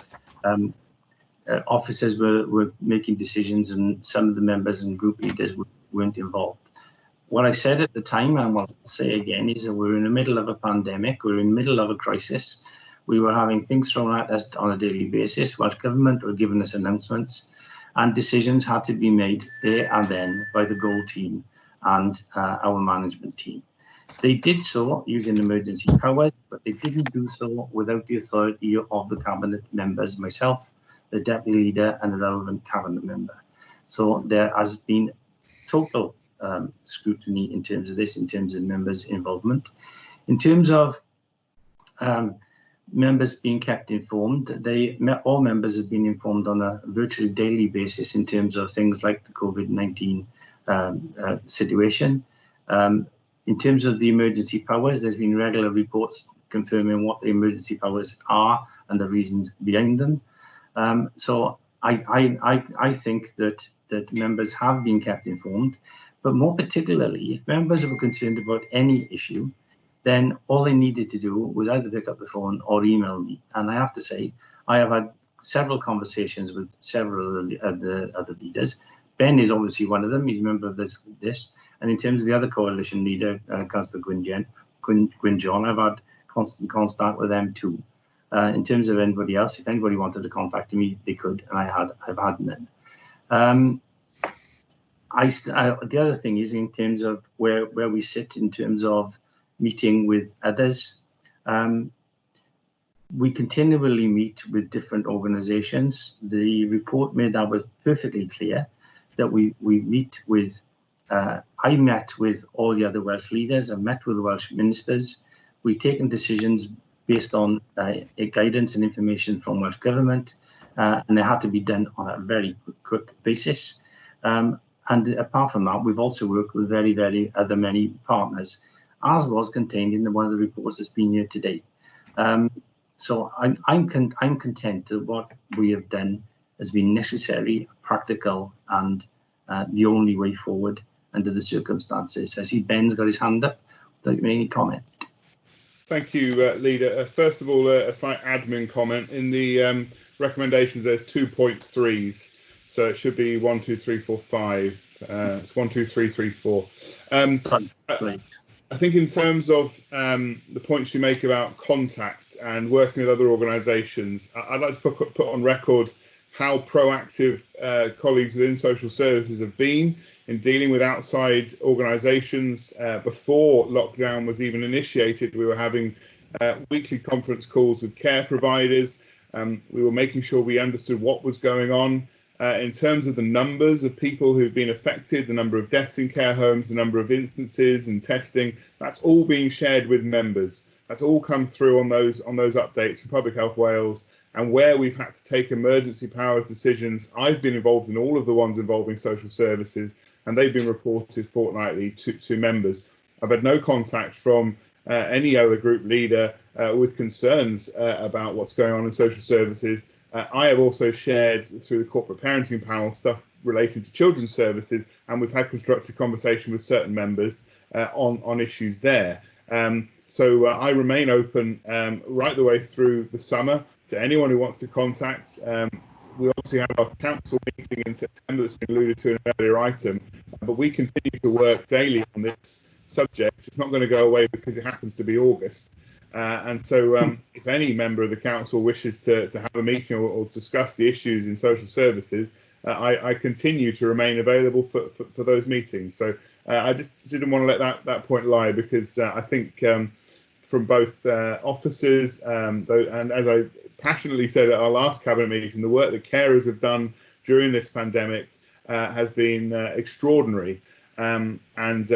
officers were making decisions and some of the members and group leaders weren't involved. what I said at the time, and what I'll say again, is that we're in the middle of a pandemic, we're in the middle of a crisis. We were having things thrown at us on a daily basis. Welsh Government were giving us announcements, and decisions had to be made there and then by the GOAL team and our management team. They did so using emergency powers, but they didn't do so without the authority of the cabinet members, myself, the deputy leader, and the relevant cabinet member. So there has been total scrutiny in terms of this, in terms of members' involvement. In terms of members being kept informed, all members have been informed on a virtually daily basis in terms of things like the COVID-19 situation. In terms of the emergency powers, there's been regular reports confirming what the emergency powers are and the reasons behind them. So I think that members have been kept informed, but more particularly, if members were concerned about any issue, then all they needed to do was either pick up the phone or email me. And I have to say, I have had several conversations with several of the other leaders. Ben is obviously one of them. He's a member of this. And in terms of the other coalition leader, Councillor Gwyn John, I've had constant contact with them too. In terms of anybody else, if anybody wanted to contact me, they could, and I've had none. The other thing is in terms of where we sit in terms of meeting with others. We continually meet with different organisations. The report made that was perfectly clear that we meet with, I met with all the other Welsh leaders, I met with the Welsh ministers. We've taken decisions based on guidance and information from Welsh Government, and they had to be done on a very quick basis. And apart from that, we've also worked with very many partners, as was contained in one of the reports that's been here today. So I'm content that what we have done has been necessary, practical, and the only way forward under the circumstances. I see Ben's got his hand up. Would you make any comment? Thank you, Leader. First of all, a slight admin comment. In the recommendations, there's 2.3s, so it should be 1, 2, 3, 4, 5. It's 1, 2, 3, 3, 4. I think in terms of the points you make about contact and working with other organisations, I'd like to put on record how proactive colleagues within social services have been in dealing with outside organisations. Before lockdown was even initiated, we were having weekly conference calls with care providers. We were making sure we understood what was going on. In terms of the numbers of people who've been affected, the number of deaths in care homes, the number of instances and testing, that's all being shared with members. That's all come through on those updates from Public Health Wales. And where we've had to take emergency powers decisions, I've been involved in all of the ones involving social services, and they've been reported fortnightly to members. I've had no contact from any other group leader with concerns about what's going on in social services. I have also shared through the corporate parenting panel stuff related to children's services, and we've had constructive conversation with certain members on issues there. So I remain open right the way through the summer to anyone who wants to contact. We obviously have our council meeting in September that's been alluded to in an earlier item, but we continue to work daily on this subject. It's not going to go away because it happens to be August. And so if any member of the council wishes to have a meeting or discuss the issues in social services, I continue to remain available for those meetings. So I just didn't want to let that point lie, because I think from both officers and as I passionately said at our last cabinet meeting, the work that carers have done during this pandemic has been extraordinary. And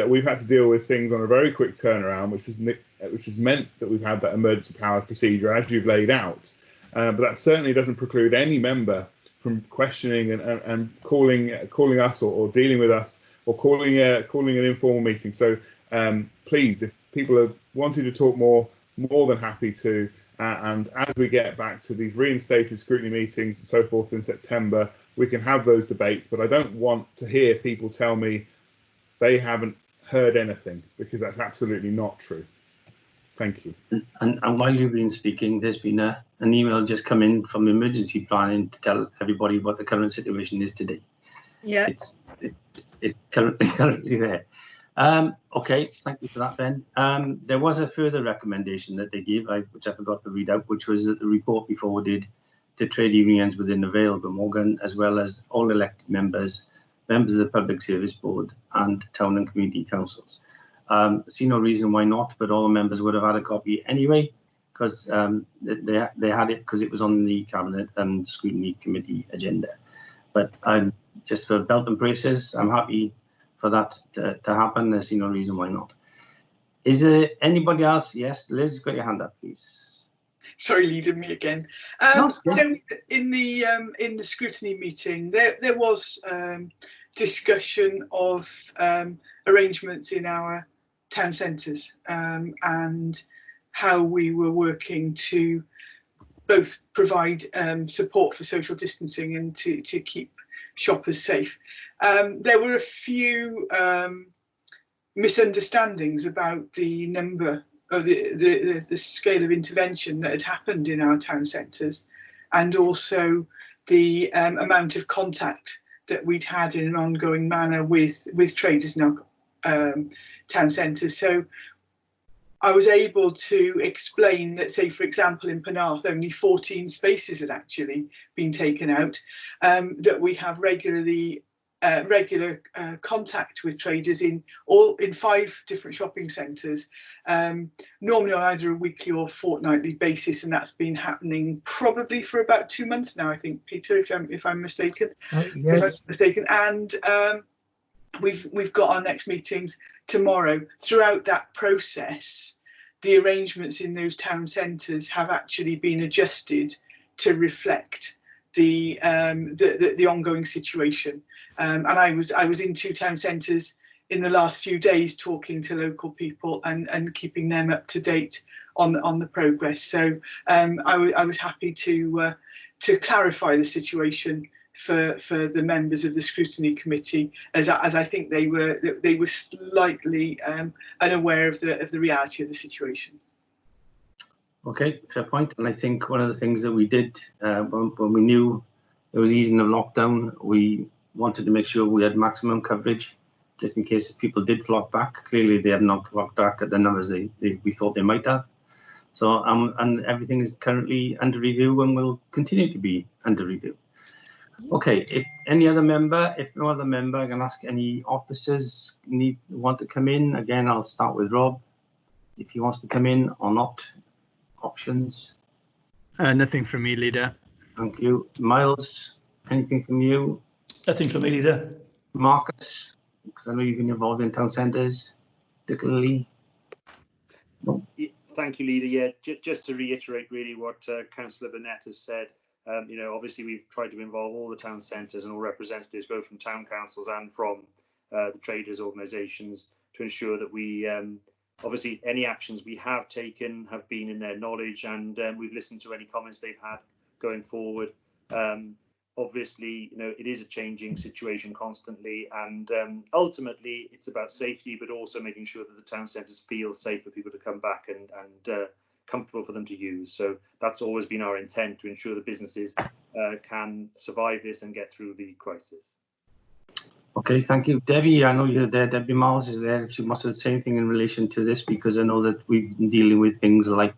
we've had to deal with things on a very quick turnaround, which has meant that we've had that emergency powers procedure as you've laid out. But that certainly doesn't preclude any member from questioning and calling us or dealing with us or calling an informal meeting. So please, if people are wanting to talk more than happy to. And as we get back to these reinstated scrutiny meetings and so forth in September, we can have those debates. But I don't want to hear people tell me they haven't heard anything, because that's absolutely not true. Thank you. And while you've been speaking, there's been an email just come in from emergency planning to tell everybody what the current situation is today. Yeah, it's currently there. Okay, thank you for that, Ben. There was a further recommendation that they gave, which I forgot to read out, which was that the report be forwarded to trade unions within the Vale of Glamorgan, as well as all elected members, members of the Public Service Board, and town and community councils. I see no reason why not, but all the members would have had a copy anyway, because they had it because it was on the Cabinet and Scrutiny Committee agenda. But just for belt and braces, I'm happy for that to happen. I see no reason why not. Is there anybody else? Yes, Liz, you've got your hand up, please. Sorry, leading me again. No, so in the scrutiny meeting, there was discussion of arrangements in our town centres and how we were working to both provide support for social distancing and to keep shoppers safe. There were a few misunderstandings about the number or the scale of intervention that had happened in our town centres, and also the amount of contact that we'd had in an ongoing manner with traders in our town centres. So I was able to explain that, say, for example, in Penarth, only 14 spaces had actually been taken out, that we have regular contact with traders in 5 different shopping centres, normally on either a weekly or fortnightly basis, and that's been happening probably for about 2 months now, I think, Peter, if I'm mistaken. Yes. And we've got our next meetings tomorrow. Throughout that process, the arrangements in those town centres have actually been adjusted to reflect the ongoing situation. And I was in 2 town centres in the last few days talking to local people and keeping them up to date on the progress. So I was happy to clarify the situation for the members of the scrutiny committee, as I think they were slightly unaware of the reality of the situation. Okay, fair point. And I think one of the things that we did when we knew there was easing of lockdown, we wanted to make sure we had maximum coverage, just in case people did flock back. Clearly, they have not flocked back at the numbers we thought they might have. So, and everything is currently under review and will continue to be under review. Okay, if any other member, if no other member, I can ask any officers want to come in. Again, I'll start with Rob, if he wants to come in or not. Options. Nothing from me, Leader. Thank you. Miles, anything from you? Nothing from me, Leader. Marcus, because I know you've been involved in town centres, particularly. No. Thank you, Leader. Yeah, just to reiterate really what Councillor Burnett has said. You know, obviously we've tried to involve all the town centres and all representatives, both from town councils and from the traders' organisations, to ensure that we, obviously any actions we have taken have been in their knowledge, and we've listened to any comments they've had going forward. Obviously, you know, it is a changing situation constantly, and ultimately it's about safety, but also making sure that the town centres feel safe for people to come back and comfortable for them to use. So that's always been our intent, to ensure the businesses can survive this and get through the crisis. Okay, thank you. Debbie, I know you're there. Debbie Miles is there. She must have the same thing in relation to this, because I know that we've been dealing with things like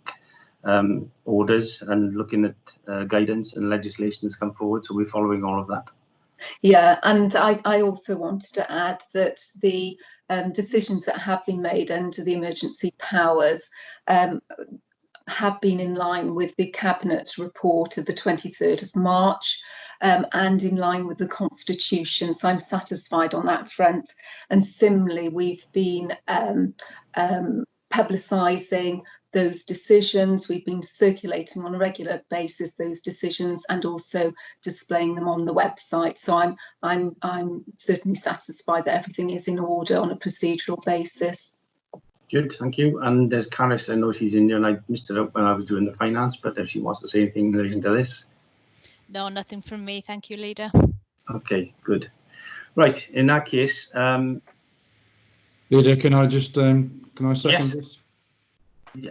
orders and looking at guidance and legislation that's come forward. So we're following all of that. Yeah, and I also wanted to add that the decisions that have been made under the emergency powers have been in line with the Cabinet report of the 23rd of March and in line with the Constitution. So I'm satisfied on that front. And similarly, we've been publicising those decisions. We've been circulating on a regular basis those decisions and also displaying them on the website. So I'm certainly satisfied that everything is in order on a procedural basis. Good, thank you. And there's Caris, I know she's in there, and I missed it up when I was doing the finance, but if she wants to say anything in relation to this. No, nothing from me. Thank you, Leader. Okay, good. Right, in that case. Leader, can I just, can I second this?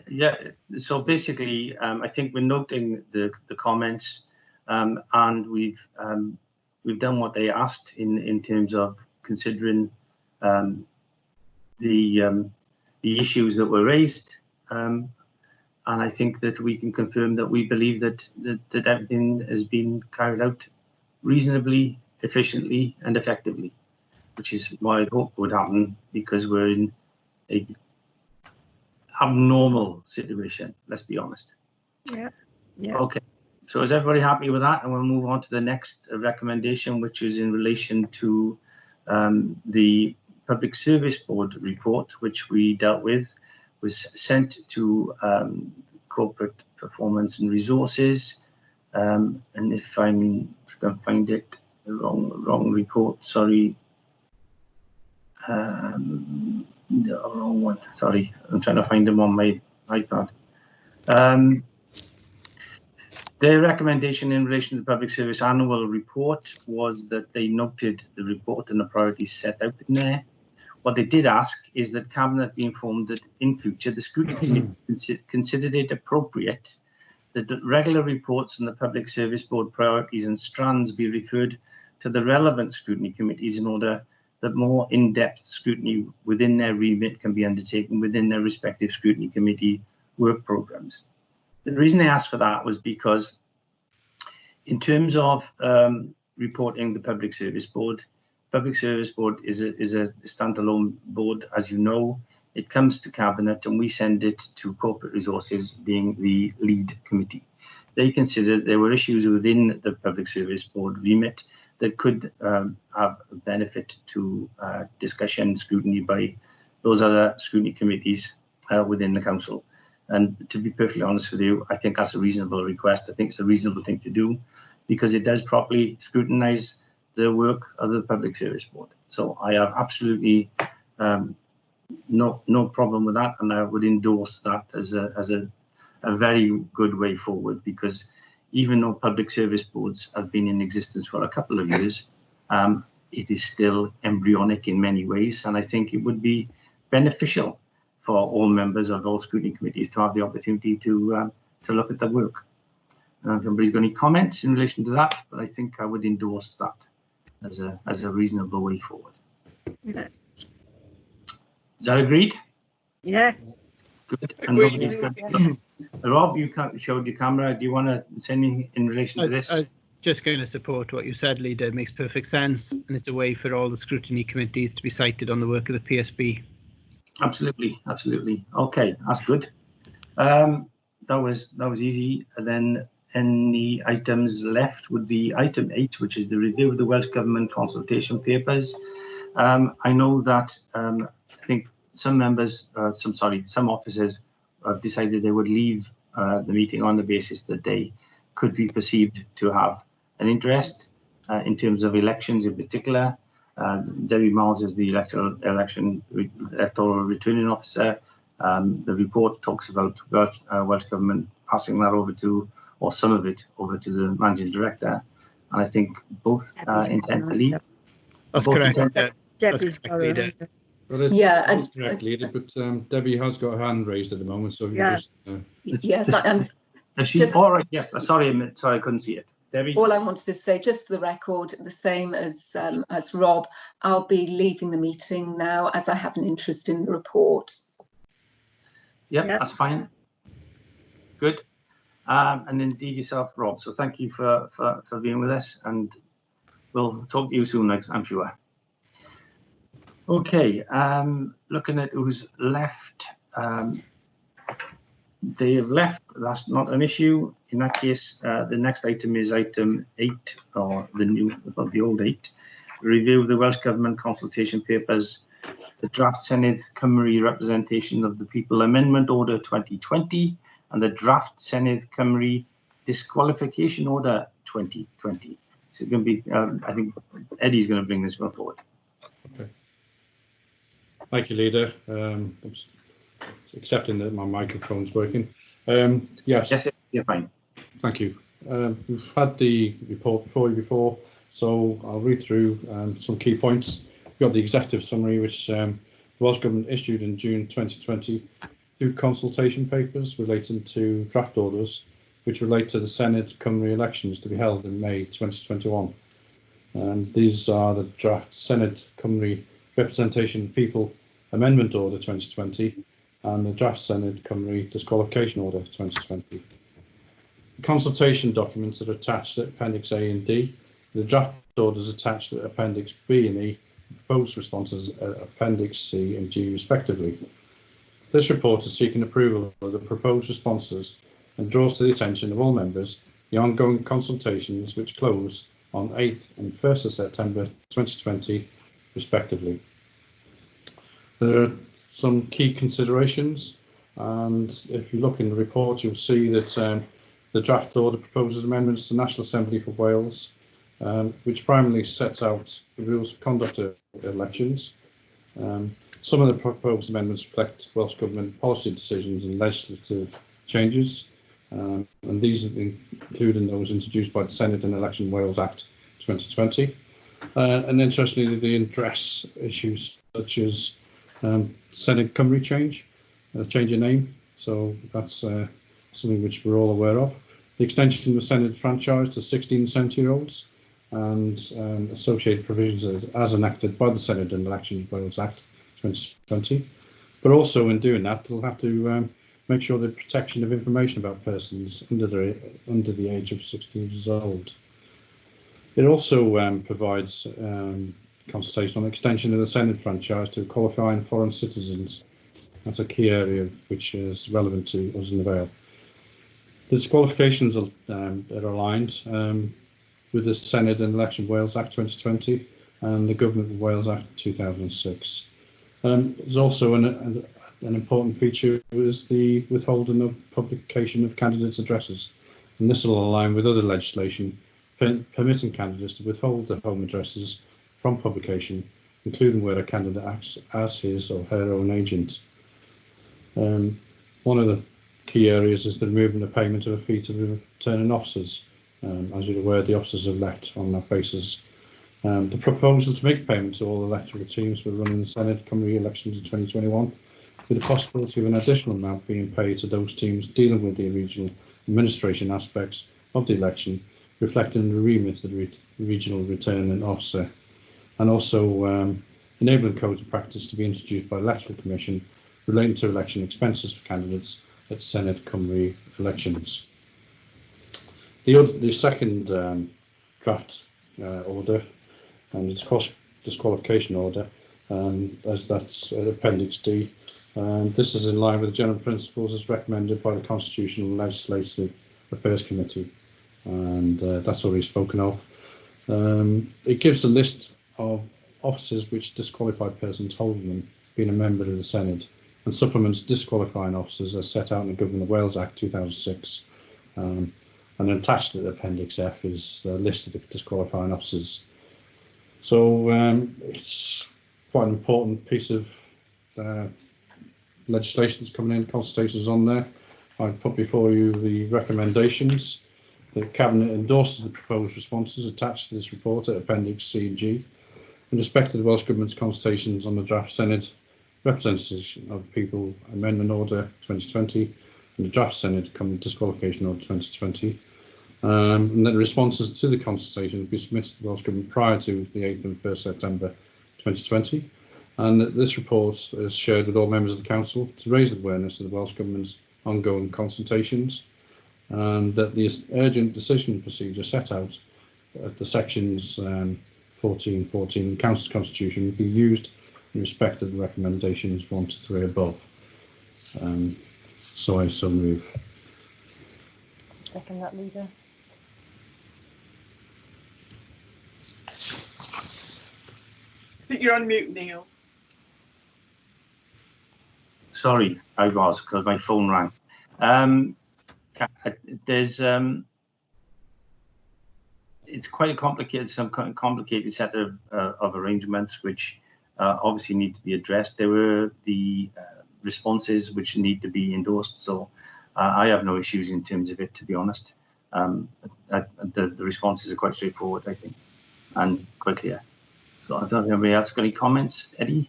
Yeah, so basically, I think we're noting the comments, and we've done what they asked in terms of considering the issues that were raised, and I think that we can confirm that we believe that everything has been carried out reasonably, efficiently, and effectively, which is what I'd hope would happen, because we're in a abnormal situation. Let's be honest. Yeah. Yeah. Okay. So is everybody happy with that? And we'll move on to the next recommendation, which is in relation to the Public Service Board report, which we dealt with, was sent to Corporate Performance and Resources. And if I'm going to find it, the wrong report, sorry. The wrong one, sorry. I'm trying to find them on my iPad. Their recommendation in relation to the Public Service Annual Report was that they noted the report and the priorities set out in there. What they did ask is that Cabinet be informed that in future the Scrutiny Committee considered it appropriate that the regular reports on the Public Service Board priorities and strands be referred to the relevant Scrutiny Committees in order that more in-depth scrutiny within their remit can be undertaken within their respective Scrutiny Committee work programmes. The reason I asked for that was because in terms of reporting the Public Service Board is a standalone board, as you know. It comes to Cabinet and we send it to Corporate Resources, being the lead committee. They considered there were issues within the Public Service Board remit that could have a benefit to discussion, scrutiny by those other scrutiny committees within the Council. And to be perfectly honest with you, I think that's a reasonable request. I think it's a reasonable thing to do because it does properly scrutinise the work of the Public Service Board. So I have absolutely no problem with that, and I would endorse that as a very good way forward, because even though Public Service Boards have been in existence for a couple of years, it is still embryonic in many ways, and I think it would be beneficial for all members of all scrutiny committees to have the opportunity to look at the work. If anybody's got any comments in relation to that, but I think I would endorse that as a reasonable way forward. Yeah. Is that agreed? Yeah. Good. And nobody's got. Rob, you showed your camera. Do you want to say anything in relation to this? I was just going to support what you said, Leader. It makes perfect sense, and it's a way for all the scrutiny committees to be cited on the work of the PSB. Absolutely, absolutely. Okay, that's good. That was easy. And then any items left would be item 8, which is the review of the Welsh Government consultation papers. I know that I think some members, some officers have decided they would leave the meeting on the basis that they could be perceived to have an interest in terms of elections in particular. Debbie Miles is the electoral returning officer. The report talks about Welsh Government passing that over to, or some of it over to the Managing Director. And I think both intend to leave. That's correct. That's correct, Leader. Yeah, that's correct, Leader, but Debbie has got her hand raised at the moment, so you just... Yes, all right, yes, sorry, I couldn't see it. Debbie? All I wanted to say, just for the record, the same as Rob, I'll be leaving the meeting now as I have an interest in the report. Yep, that's fine. Good. And indeed yourself, Rob. So thank you for being with us, and we'll talk to you soon, I'm sure. Okay, looking at who's left. They have left, that's not an issue. In that case, the next item is item 8, or the old 8. Review of the Welsh Government consultation papers, the draft Senedd Cymru representation of the people Amendment Order 2020, and the draft Senedd Cymru disqualification order 2020. So it's going to be, I think Eddie's going to bring this one forward. Okay. Thank you, Leader. I'm accepting that my microphone's working. Yes, you're fine. Thank you. We've had the report before you so I'll read through some key points. We've got the executive summary, which the Welsh Government issued in June 2020, 2 consultation papers relating to draft orders, which relate to the Senedd Cymru elections to be held in May 2021. And these are the draft Senedd Cymru representation of people Amendment Order 2020 and the Draft Senedd Cymru Disqualification Order 2020. The consultation documents are attached at Appendix A and D. The draft orders attached at Appendix B and E, proposed responses at Appendix C and G respectively. This report is seeking approval of the proposed responses and draws to the attention of all members the ongoing consultations which close on 8th and 1st of September 2020 respectively. There are some key considerations, and if you look in the report you'll see that the draft order proposes amendments to the National Assembly for Wales, which primarily sets out the rules of conduct of elections. Some of the proposed amendments reflect Welsh Government policy decisions and legislative changes, and these include those introduced by the Senedd and Election Wales Act 2020. And interestingly, they address issues such as Senedd Cymru change in name, so that's something which we're all aware of. The extension of the Senedd franchise to 16 and 17-year-olds and associated provisions as enacted by the Senedd and Elections Wales Act 2020. But also in doing that, they'll have to make sure the protection of information about persons under the age of 16 years old. It also provides consultation on extension of the Senedd franchise to qualifying foreign citizens. That's a key area which is relevant to us in the Vale. The disqualifications are aligned with the Senedd and Election Wales Act 2020 and the Government of Wales Act 2006. There's also an important feature is the withholding of publication of candidates' addresses, and this will align with other legislation permitting candidates to withhold their home addresses from publication, including where a candidate acts as his or her own agent. One of the key areas is the removing the payment of a fee to returning officers. As you're aware, the officers are elect on that basis. The proposal to make payment to all electoral teams for running the Senedd Cymru elections in 2021, with the possibility of an additional amount being paid to those teams dealing with the regional administration aspects of the election, reflecting the remit of the regional returning officer, and also enabling codes of practice to be introduced by the Electoral Commission relating to election expenses for candidates at Senedd Cymru elections. The second draft order and its disqualification order, as that's Appendix D, this is in line with the general principles as recommended by the Constitutional and Legislative Affairs Committee, and that's already spoken of. It gives a list of officers which disqualified persons holding them being a member of the Senedd, and supplements disqualifying officers as set out in the Government of Wales Act 2006. And attached to the Appendix F is a list of the disqualifying officers. So it's quite an important piece of legislation that's coming in, consultations on there. I put before you the recommendations. The Cabinet endorses the proposed responses attached to this report at Appendix C and G. In respect to the Welsh Government's consultations on the draft Senedd Representation of the People Amendment Order 2020 and the draft Senedd Cymru Disqualification Order 2020, and that the responses to the consultation will be submitted to the Welsh Government prior to the 8th and 1st September 2020, and that this report is shared with all members of the Council to raise the awareness of the Welsh Government's ongoing consultations, and that the urgent decision procedure set out at the sections 14 of the Council's Constitution will be used in respect of the recommendations 1 to 3 above. So I so move. Second that, Leader. I think you're on mute, Neil. Sorry, I was, because my phone rang. There's it's quite a complicated set of arrangements which obviously need to be addressed. There were the responses which need to be endorsed, so I have no issues in terms of it, to be honest. The responses are quite straightforward, I think, and quite clear. So I don't know if anybody else got any comments, Eddie?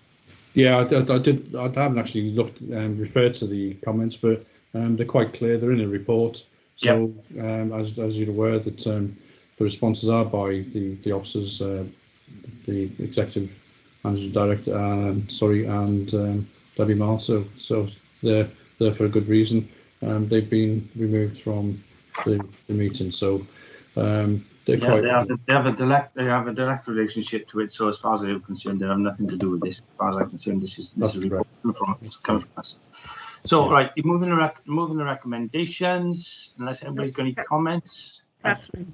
Yeah, I haven't actually looked and referred to the comments, but they're quite clear. They're in the report. So yep. As you're aware, that the responses are by the officers, the executive Managing Director, and Debbie Marr. So they're there for a good reason. They've been removed from the meeting, so they're quite. They have a direct relationship to it. So as far as they're concerned, they have nothing to do with this. As far as I'm concerned, this is coming from us. So right, moving the recommendations. Unless anybody's got any comments. Catherine.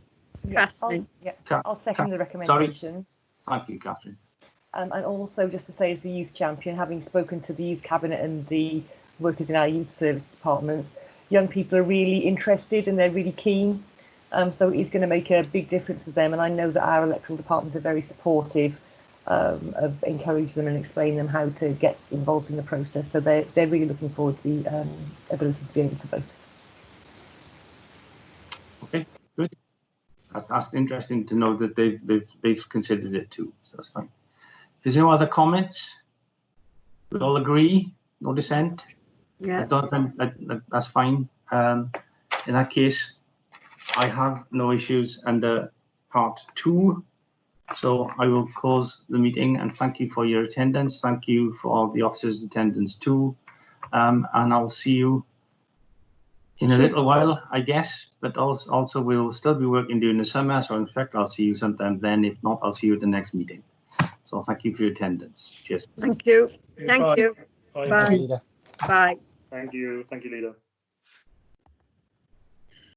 I'll second the recommendations. Thank you, Catherine. And also just to say, as the youth champion, having spoken to the youth cabinet and the workers in our youth service departments, young people are really interested and they're really keen. So it's going to make a big difference to them. And I know that our electoral departments are very supportive of encouraging them and explaining them how to get involved in the process. So they're really looking forward to the ability to be able to vote. Okay, good. That's interesting to know that they've considered it too. So that's fine. If there's no other comments, we all agree, no dissent. Yeah, that's fine. In that case, I have no issues under part 2. So I will close the meeting and thank you for your attendance. Thank you for the officers' attendance too. And I'll see you in a little while, I guess, but also we'll still be working during the summer. So in fact, I'll see you sometime then. If not, I'll see you at the next meeting. So thank you for your attendance. Cheers. thank you. Bye. Thank you. Bye. Bye. Bye. Thank you, leader.